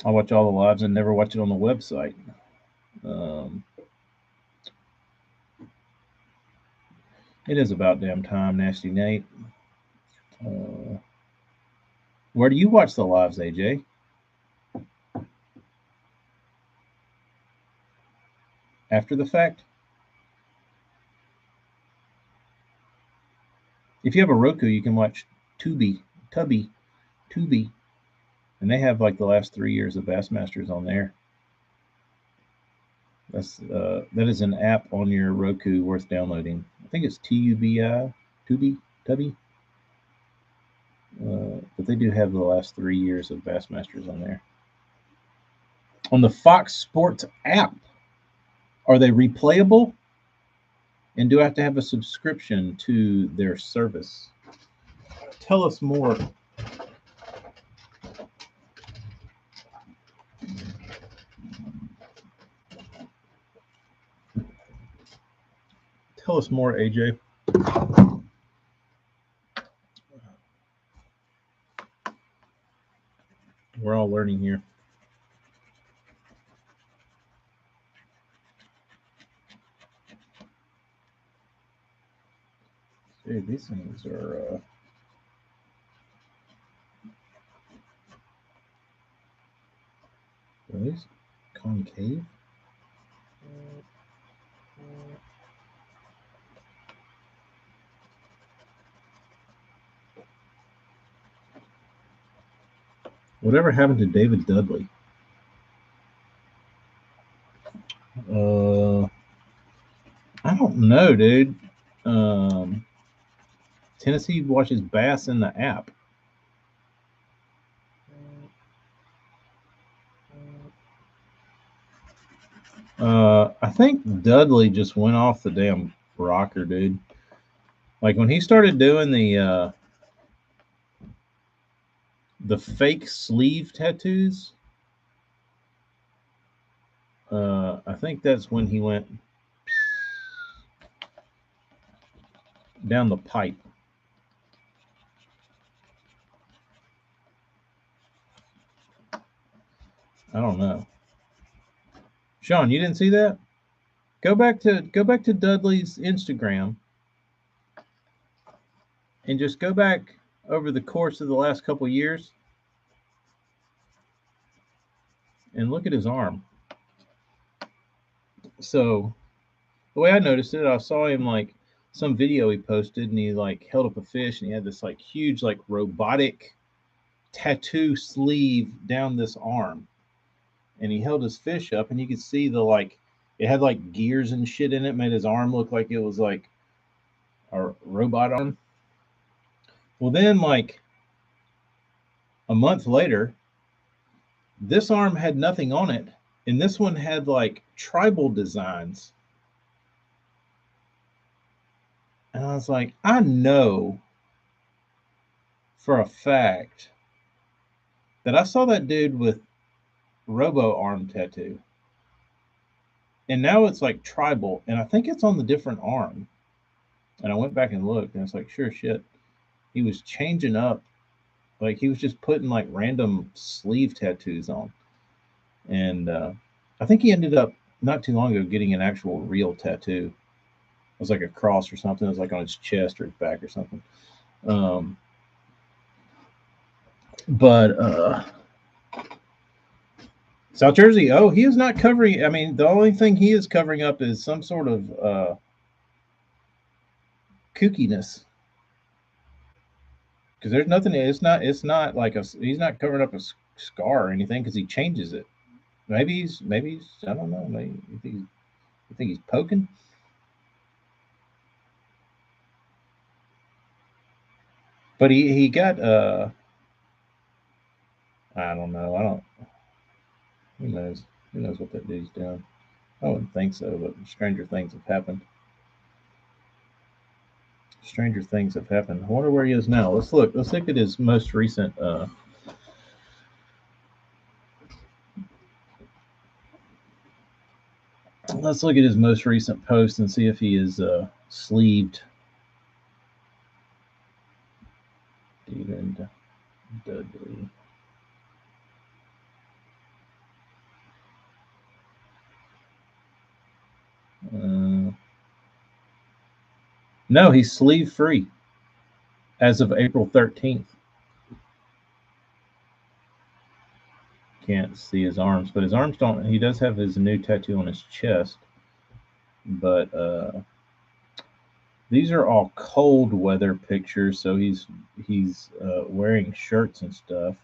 watch all the lives and never watch it on the website. It is about damn time, Nasty Nate. Where do you watch the lives, AJ? After the fact? If you have a Roku, you can watch Tubi, and they have like the last 3 years of Bassmasters on there. That is an app on your Roku worth downloading. I think it's Tubi. But they do have the last 3 years of Bassmasters on there. On the Fox Sports app, are they replayable? And do I have to have a subscription to their service? Tell us more. Tell us more, AJ. We're all learning here. Dude, these things are these concave? Whatever happened to David Dudley? I don't know, dude. Tennessee watches bass in the app. I think Dudley just went off the damn rocker, dude. Like when he started doing the fake sleeve tattoos, I think that's when he went down the pipe. I don't know. Sean, you didn't see that? Go back to Dudley's Instagram and just go back over the course of the last couple of years and look at his arm. So the way I noticed it, I saw him like some video he posted and he like held up a fish and he had this like huge like robotic tattoo sleeve down this arm. And he held his fish up and you could see the like it had like gears and shit in it, made his arm look like it was like a robot arm. Well, then like a month later, this arm had nothing on it, and this one had like tribal designs. And I was like, I know for a fact that I saw that dude with robo arm tattoo. And now it's like tribal, and I think it's on the different arm. And I went back and looked, and it's like, sure shit. He was changing up. Like, he was just putting, like, random sleeve tattoos on. And I think he ended up, not too long ago, getting an actual real tattoo. It was like a cross or something. It was like on his chest or his back or something. But South Jersey. Oh, he is not covering. I mean, the only thing he is covering up is some sort of kookiness. Because there's nothing. It's not. It's not like a. He's not covering up a scar or anything because he changes it. Maybe he's. Maybe he's. I don't know. Maybe you think he's poking? But he got. I don't know. I don't. Who knows? Who knows what that dude's doing? I wouldn't think so. But stranger things have happened. Stranger things have happened. I wonder where he is now. Let's look. Let's look at his most recent. Let's look at his most recent post and see if he is sleeved. David Dudley. No, he's sleeve free as of April 13th. Can't see his arms, but his arms don't. He does have his new tattoo on his chest, but these are all cold weather pictures. So he's wearing shirts and stuff.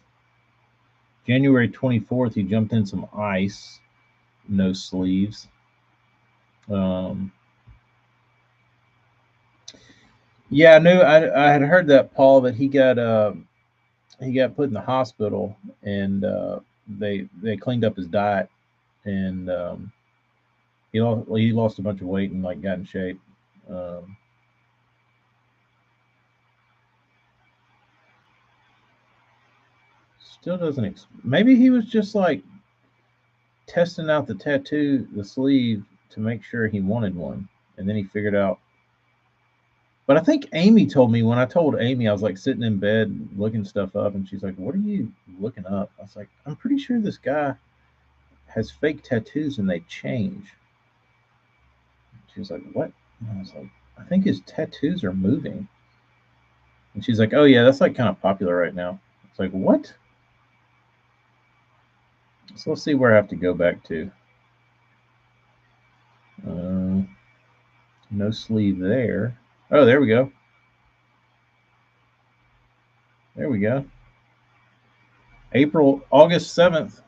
January 24th, he jumped in some ice, no sleeves. Yeah, I knew. I had heard that, Paul, that he got put in the hospital, and they cleaned up his diet, and he lost a bunch of weight and like got in shape. Um, Still doesn't. Maybe he was just like testing out the sleeve to make sure he wanted one, and then he figured out. But I think Amy told me when I told Amy, I was like sitting in bed looking stuff up, and she's like, "What are you looking up?" I was like, "I'm pretty sure this guy has fake tattoos and they change." She was like, "What?" And I was like, "I think his tattoos are moving." And she's like, "Oh yeah, that's like kind of popular right now." It's like, "What?" So let's see where I have to go back to. Uh, no sleeve there. Oh, there we go. There we go. August 7th.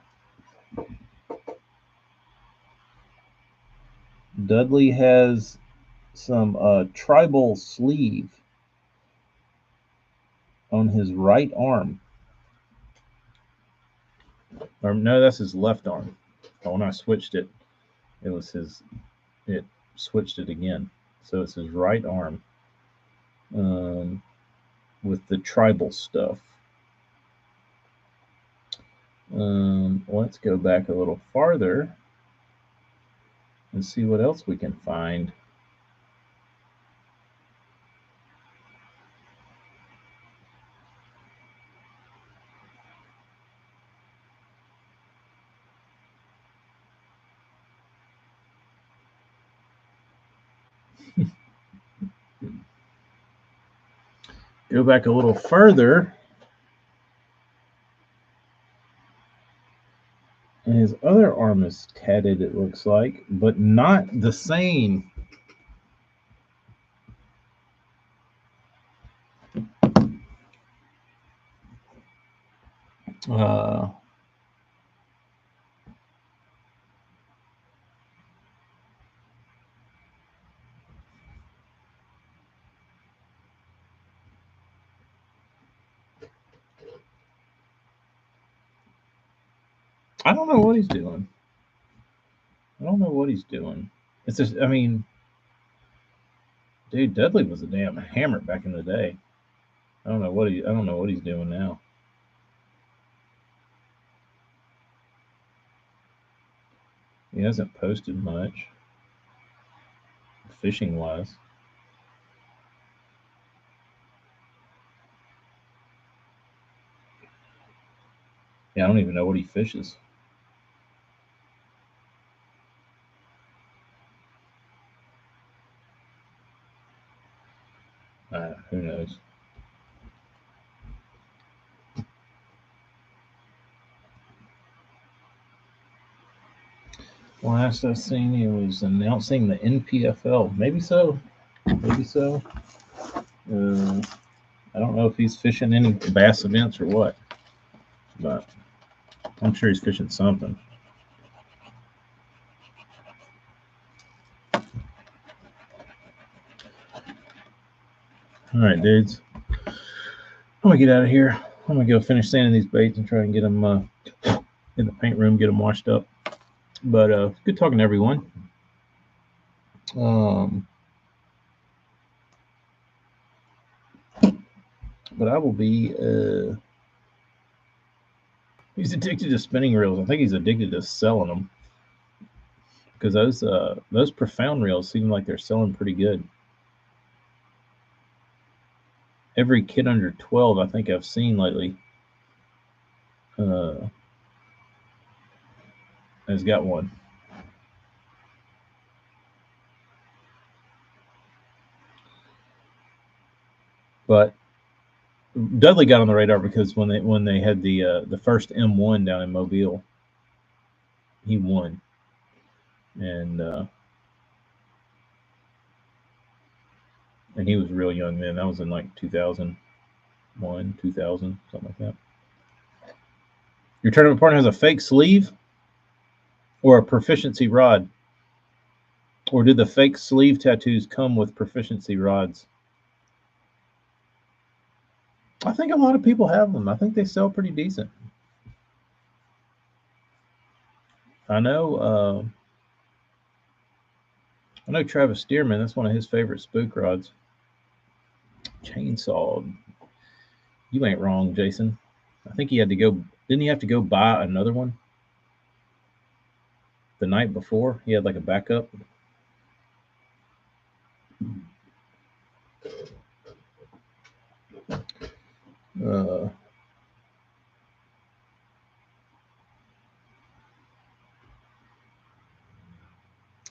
Dudley has some tribal sleeve on his right arm. Or no, that's his left arm. But when I switched it, it was his. It switched it again, so it's his right arm um, with the tribal stuff. Let's go back a little farther and see what else we can find. Go back a little further. And his other arm is tatted, it looks like, but not the same. Uh, I don't know what he's doing. I don't know what he's doing. It's just, I mean, dude, Dudley was a damn hammer back in the day. I don't know what he's doing now. He hasn't posted much, fishing wise. Yeah, I don't even know what he fishes. Who knows? Last I seen, he was announcing the NPFL. Maybe so. Maybe so. I don't know if he's fishing any bass events or what, but I'm sure he's fishing something. All right, dudes. I'm gonna get out of here. I'm gonna go finish sanding these baits and try and get them in the paint room, get them washed up. But good talking to everyone. But I will be. He's addicted to spinning reels. I think he's addicted to selling them because those profound reels seem like they're selling pretty good. Every kid under 12, I think I've seen lately, has got one. But Dudley got on the radar because when they had the first M1 down in Mobile, he won, and he was real young then. That was in like 2001, 2000, something like that. Your tournament partner has a fake sleeve or a proficiency rod, or did the fake sleeve tattoos come with proficiency rods? I think a lot of people have them. I think they sell pretty decent. I know Travis Stearman. That's one of his favorite spook rods. Chainsaw. You ain't wrong, Jason. I think he had to go. Didn't he have to go buy another one the night before? He had like a backup.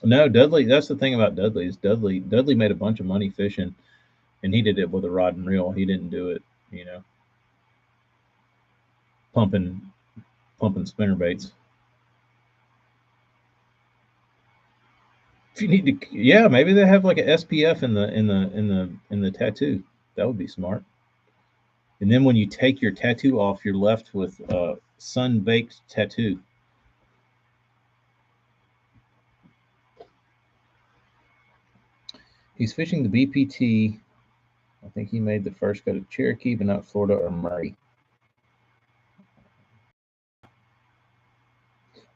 No, Dudley. That's the thing about Dudley is Dudley made a bunch of money fishing, and he did it with a rod and reel. He didn't do it, pumping spinner baits. If you need to, yeah, maybe they have like a SPF in the tattoo. That would be smart. And then when you take your tattoo off, you're left with a sun-baked tattoo. He's fishing the BPT. I think he made the first go to Cherokee, but not Florida or Murray.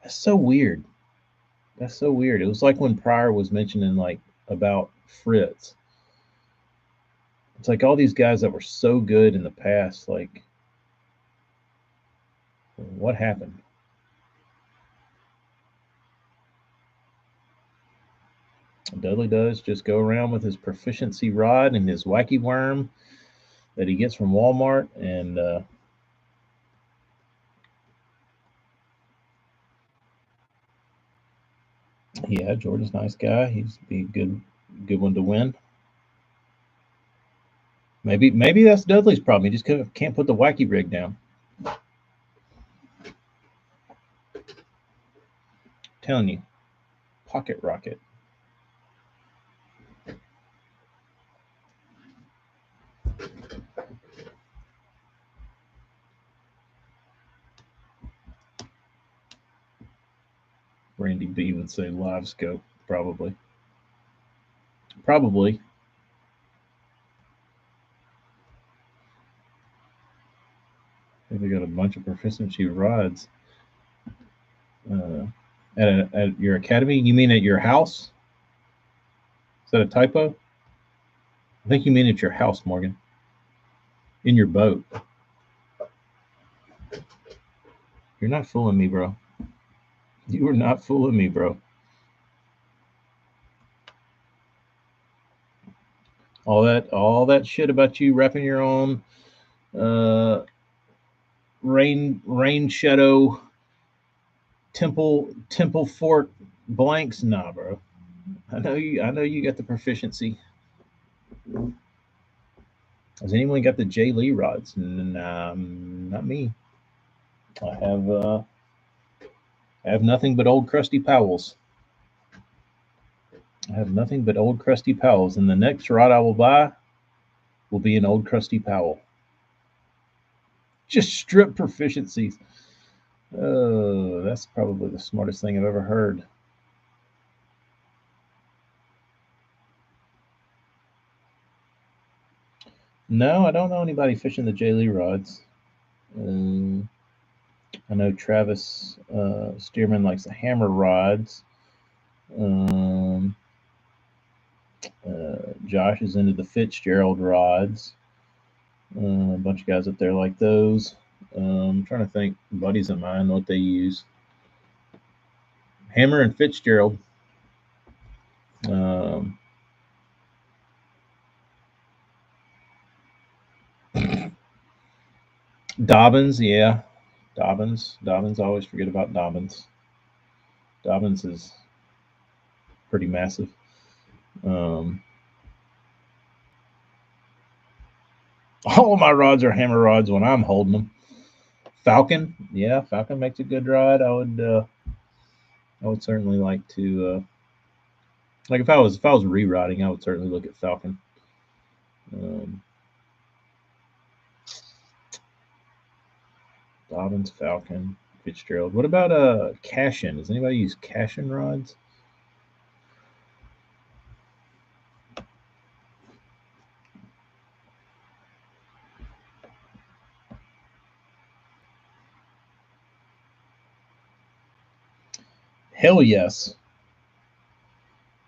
That's so weird. That's so weird. It was like when Pryor was mentioning like about Fritz. It's like all these guys that were so good in the past, like what happened? Dudley does just go around with his proficiency rod and his wacky worm that he gets from Walmart, and yeah, Jordan's a nice guy. He's be a good one to win. Maybe that's Dudley's problem. He just can't put the wacky rig down. I'm telling you, pocket rocket. Randy B would say live scope, probably. Probably. They got a bunch of proficiency rods. At your academy? You mean at your house? Is that a typo? I think you mean at your house, Morgan. In your boat. You're not fooling me, bro. You are not fooling me, bro. All that shit about you wrapping your own rain shadow temple fort blanks. Nah, bro. I know you got the proficiency. Has anyone got the J Lee rods? Nah, not me. I have nothing but old crusty Powell's. I have nothing but old crusty Powells, and the next rod I will buy will be an old crusty Powell. Just strip proficiencies. Oh, that's probably the smartest thing I've ever heard. No, I don't know anybody fishing the J. Lee rods. I know Travis Stearman likes the hammer rods. Josh is into the Fitzgerald rods. A bunch of guys up there like those. I'm trying to think, buddies of mine, what they use. Hammer and Fitzgerald. Dobbins, yeah. Dobbins. I always forget about Dobbins. Dobbins is pretty massive. All of my rods are hammer rods when I'm holding them. Falcon, yeah, Falcon makes a good rod. I would certainly like to like if I was re-rodding, I would certainly look at Falcon. Dobbins, Falcon, Fitzgerald. What about Cashin? Does anybody use Cashin rods? Hell yes.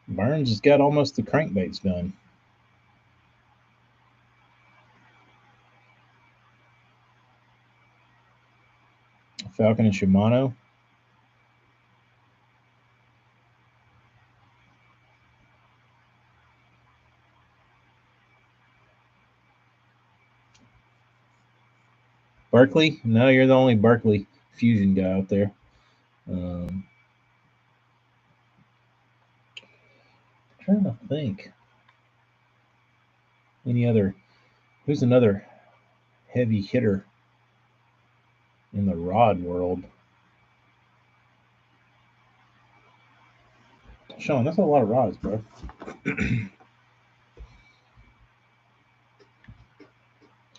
Burns has got almost the crankbaits done. Falcon and Shimano. Berkeley? No, you're the only Berkeley Fusion guy out there. Trying to think. Any other? Who's another heavy hitter in the rod world? Sean, that's a lot of rods, bro.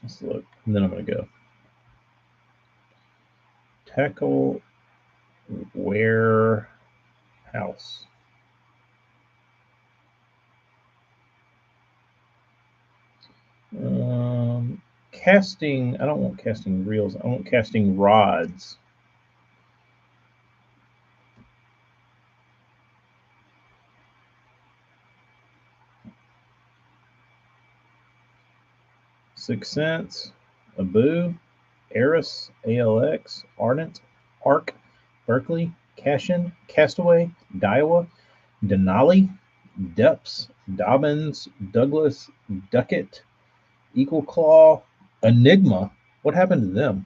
Let's look, and then I'm going to go. Tackle Warehouse. Casting, I don't want casting reels. I want casting rods. Sixth Sense, Abu, Eris, ALX, Ardent, Arc, Berkeley, Cashin, Castaway, Daiwa, Denali, Depps, Dobbins, Douglas, Duckett, Equal Claw, Enigma. What happened to them?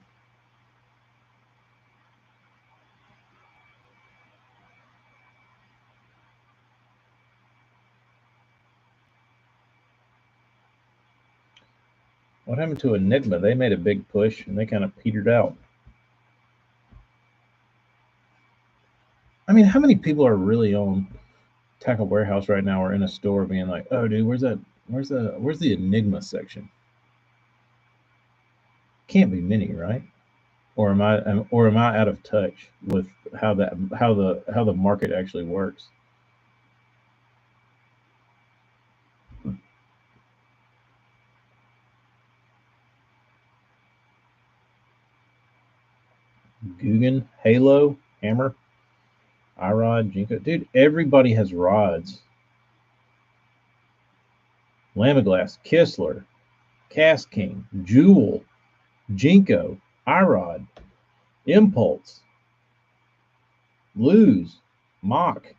What happened to Enigma? They made a big push and they kind of petered out. I mean, how many people are really on Tackle Warehouse right now or in a store being like, "Oh, dude, where's the Enigma section?" Can't be many, right? Or am I out of touch with how the market actually works? Guggen, Halo, Hammer, iRod, Jinko. Dude, everybody has rods. Lamaglass, Kistler, Cast King, Jewel, Jinko, iRod, Impulse, Lose, Mock,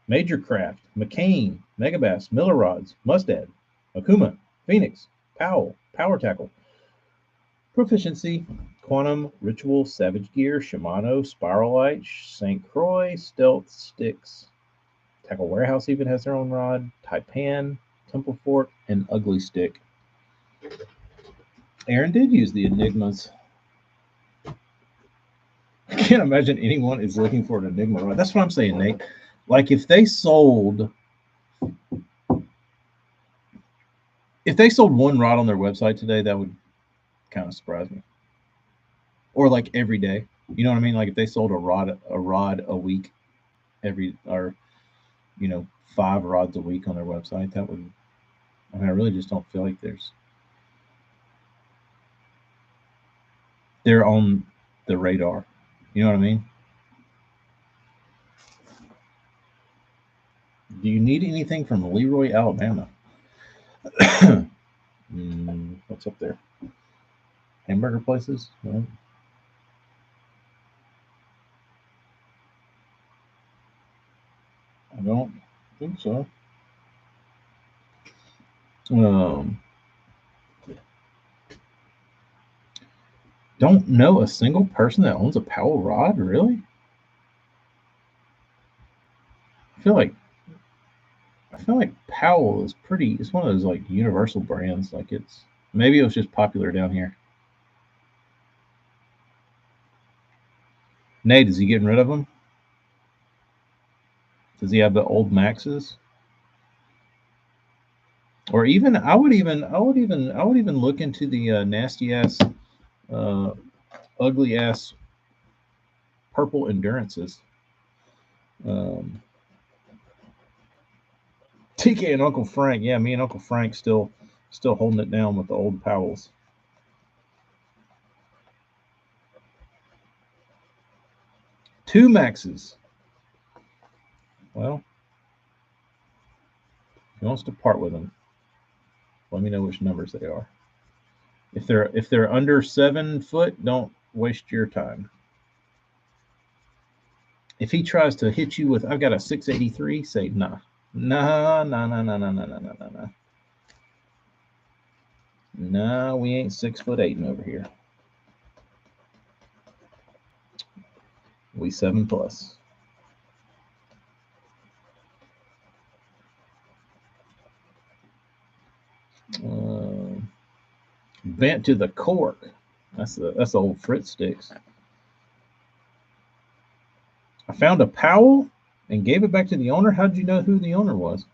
Major Craft, McCain, Megabass, Miller Rods, Mustad, Akuma, Phoenix, Powell, Power Tackle, Proficiency, Quantum, Ritual, Savage Gear, Shimano, Spiralite, St. Croix, Stealth, Sticks. Tackle Warehouse even has their own rod, Taipan, Temple Fork, and Ugly Stick. Aaron did use the Enigmas. I can't imagine anyone is looking for an Enigma rod. That's what I'm saying, Nate. Like if they sold one rod on their website today, that would kind of surprise me. Or like every day, you know what I mean? Like if they sold a rod a week, or 5 rods a week on their website, that would. I mean, I really just don't feel like they're on the radar. You know what I mean? Do you need anything from Leroy, Alabama? What's up there? Hamburger places? No. I don't think so. Don't know a single person that owns a Powell rod, really? I feel like Powell is pretty. It's one of those like universal brands. Like maybe it was just popular down here. Nate, is he getting rid of them? Does he have the old Maxes? Or even I would even look into the nasty ass, uh, ugly ass purple Endurances. TK and Uncle Frank, yeah, me and Uncle Frank still holding it down with the old Powells. Two Maxes. Well, if he wants to part with them, let me know which numbers they are. If they're under 7 foot, don't waste your time. If he tries to hit you with, I've got a 683, say nah. Nah. No, we ain't 6'8" over here. We 7+. Bent to the cork. That's the old Fritz sticks. I found a Powell and gave it back to the owner. How did you know who the owner was?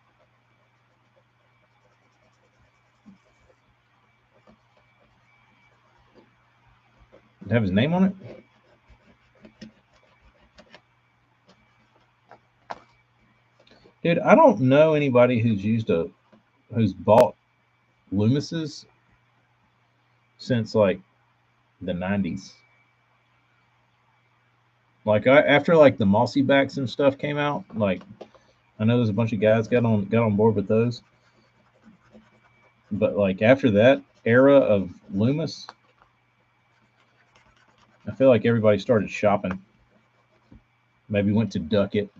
Did it have his name on it? Dude, I don't know anybody who's bought Loomis's since like the 90s. Like after like the Mossy backs and stuff came out, like I know there's a bunch of guys got on board with those. But like after that era of Loomis, I feel like everybody started shopping. Maybe went to Duckett.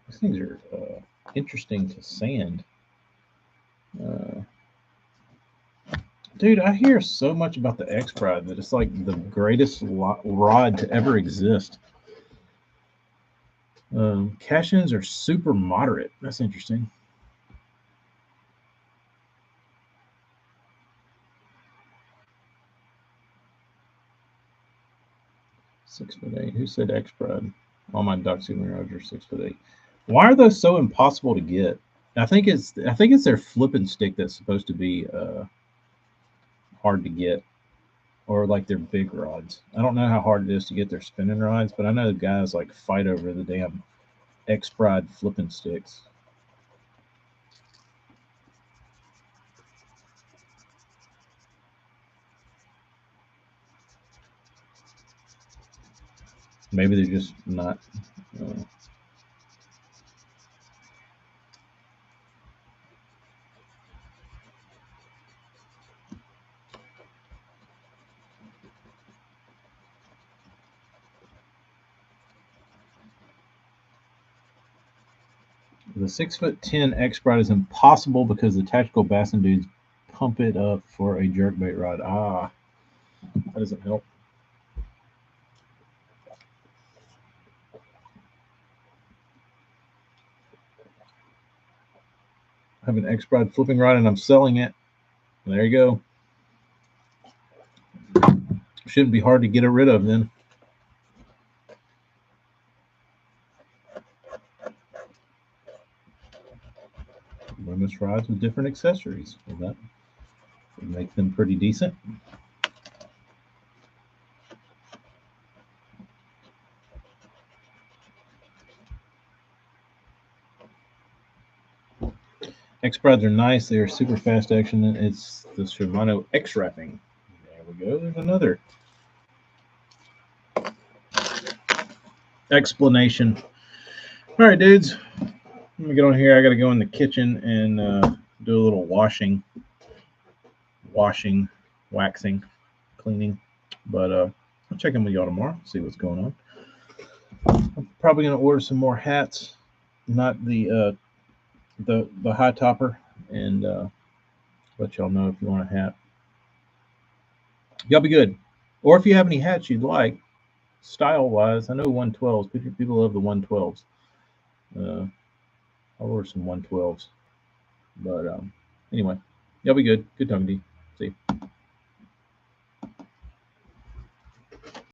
These things are interesting to sand. Dude, I hear so much about the X Pride that it's like the greatest rod to ever exist. Cash-ins are super moderate. That's interesting. (6'8). Who said X Pride? All my Doxy rods are 6'8". Why are those so impossible to get? I think it's their flipping stick that's supposed to be hard to get, or like their big rods. I don't know how hard it is to get their spinning rods, but I know guys like fight over the damn X Pride flipping sticks. Maybe they're just not. The 6'10" X Pride is impossible because the tactical bassin dudes pump it up for a jerkbait rod. That doesn't help. I have an X-Bride flipping rod and I'm selling it. And there you go. Shouldn't be hard to get it rid of then. Women's rods with different accessories. Well, that would make them pretty decent. X-Brides are nice. They are super fast action. It's the Shimano X-Wrapping. There we go. There's another explanation. All right, dudes. Let me get on here. I got to go in the kitchen and do a little washing, waxing, cleaning. But I'll check in with y'all tomorrow, see what's going on. I'm probably going to order some more hats, not the high topper, and let y'all know if you want a hat. Y'all be good. Or if you have any hats you'd like, style-wise, I know 112s. People love the 112s. I'll order some 112s. But anyway, y'all be good. Good talking to you.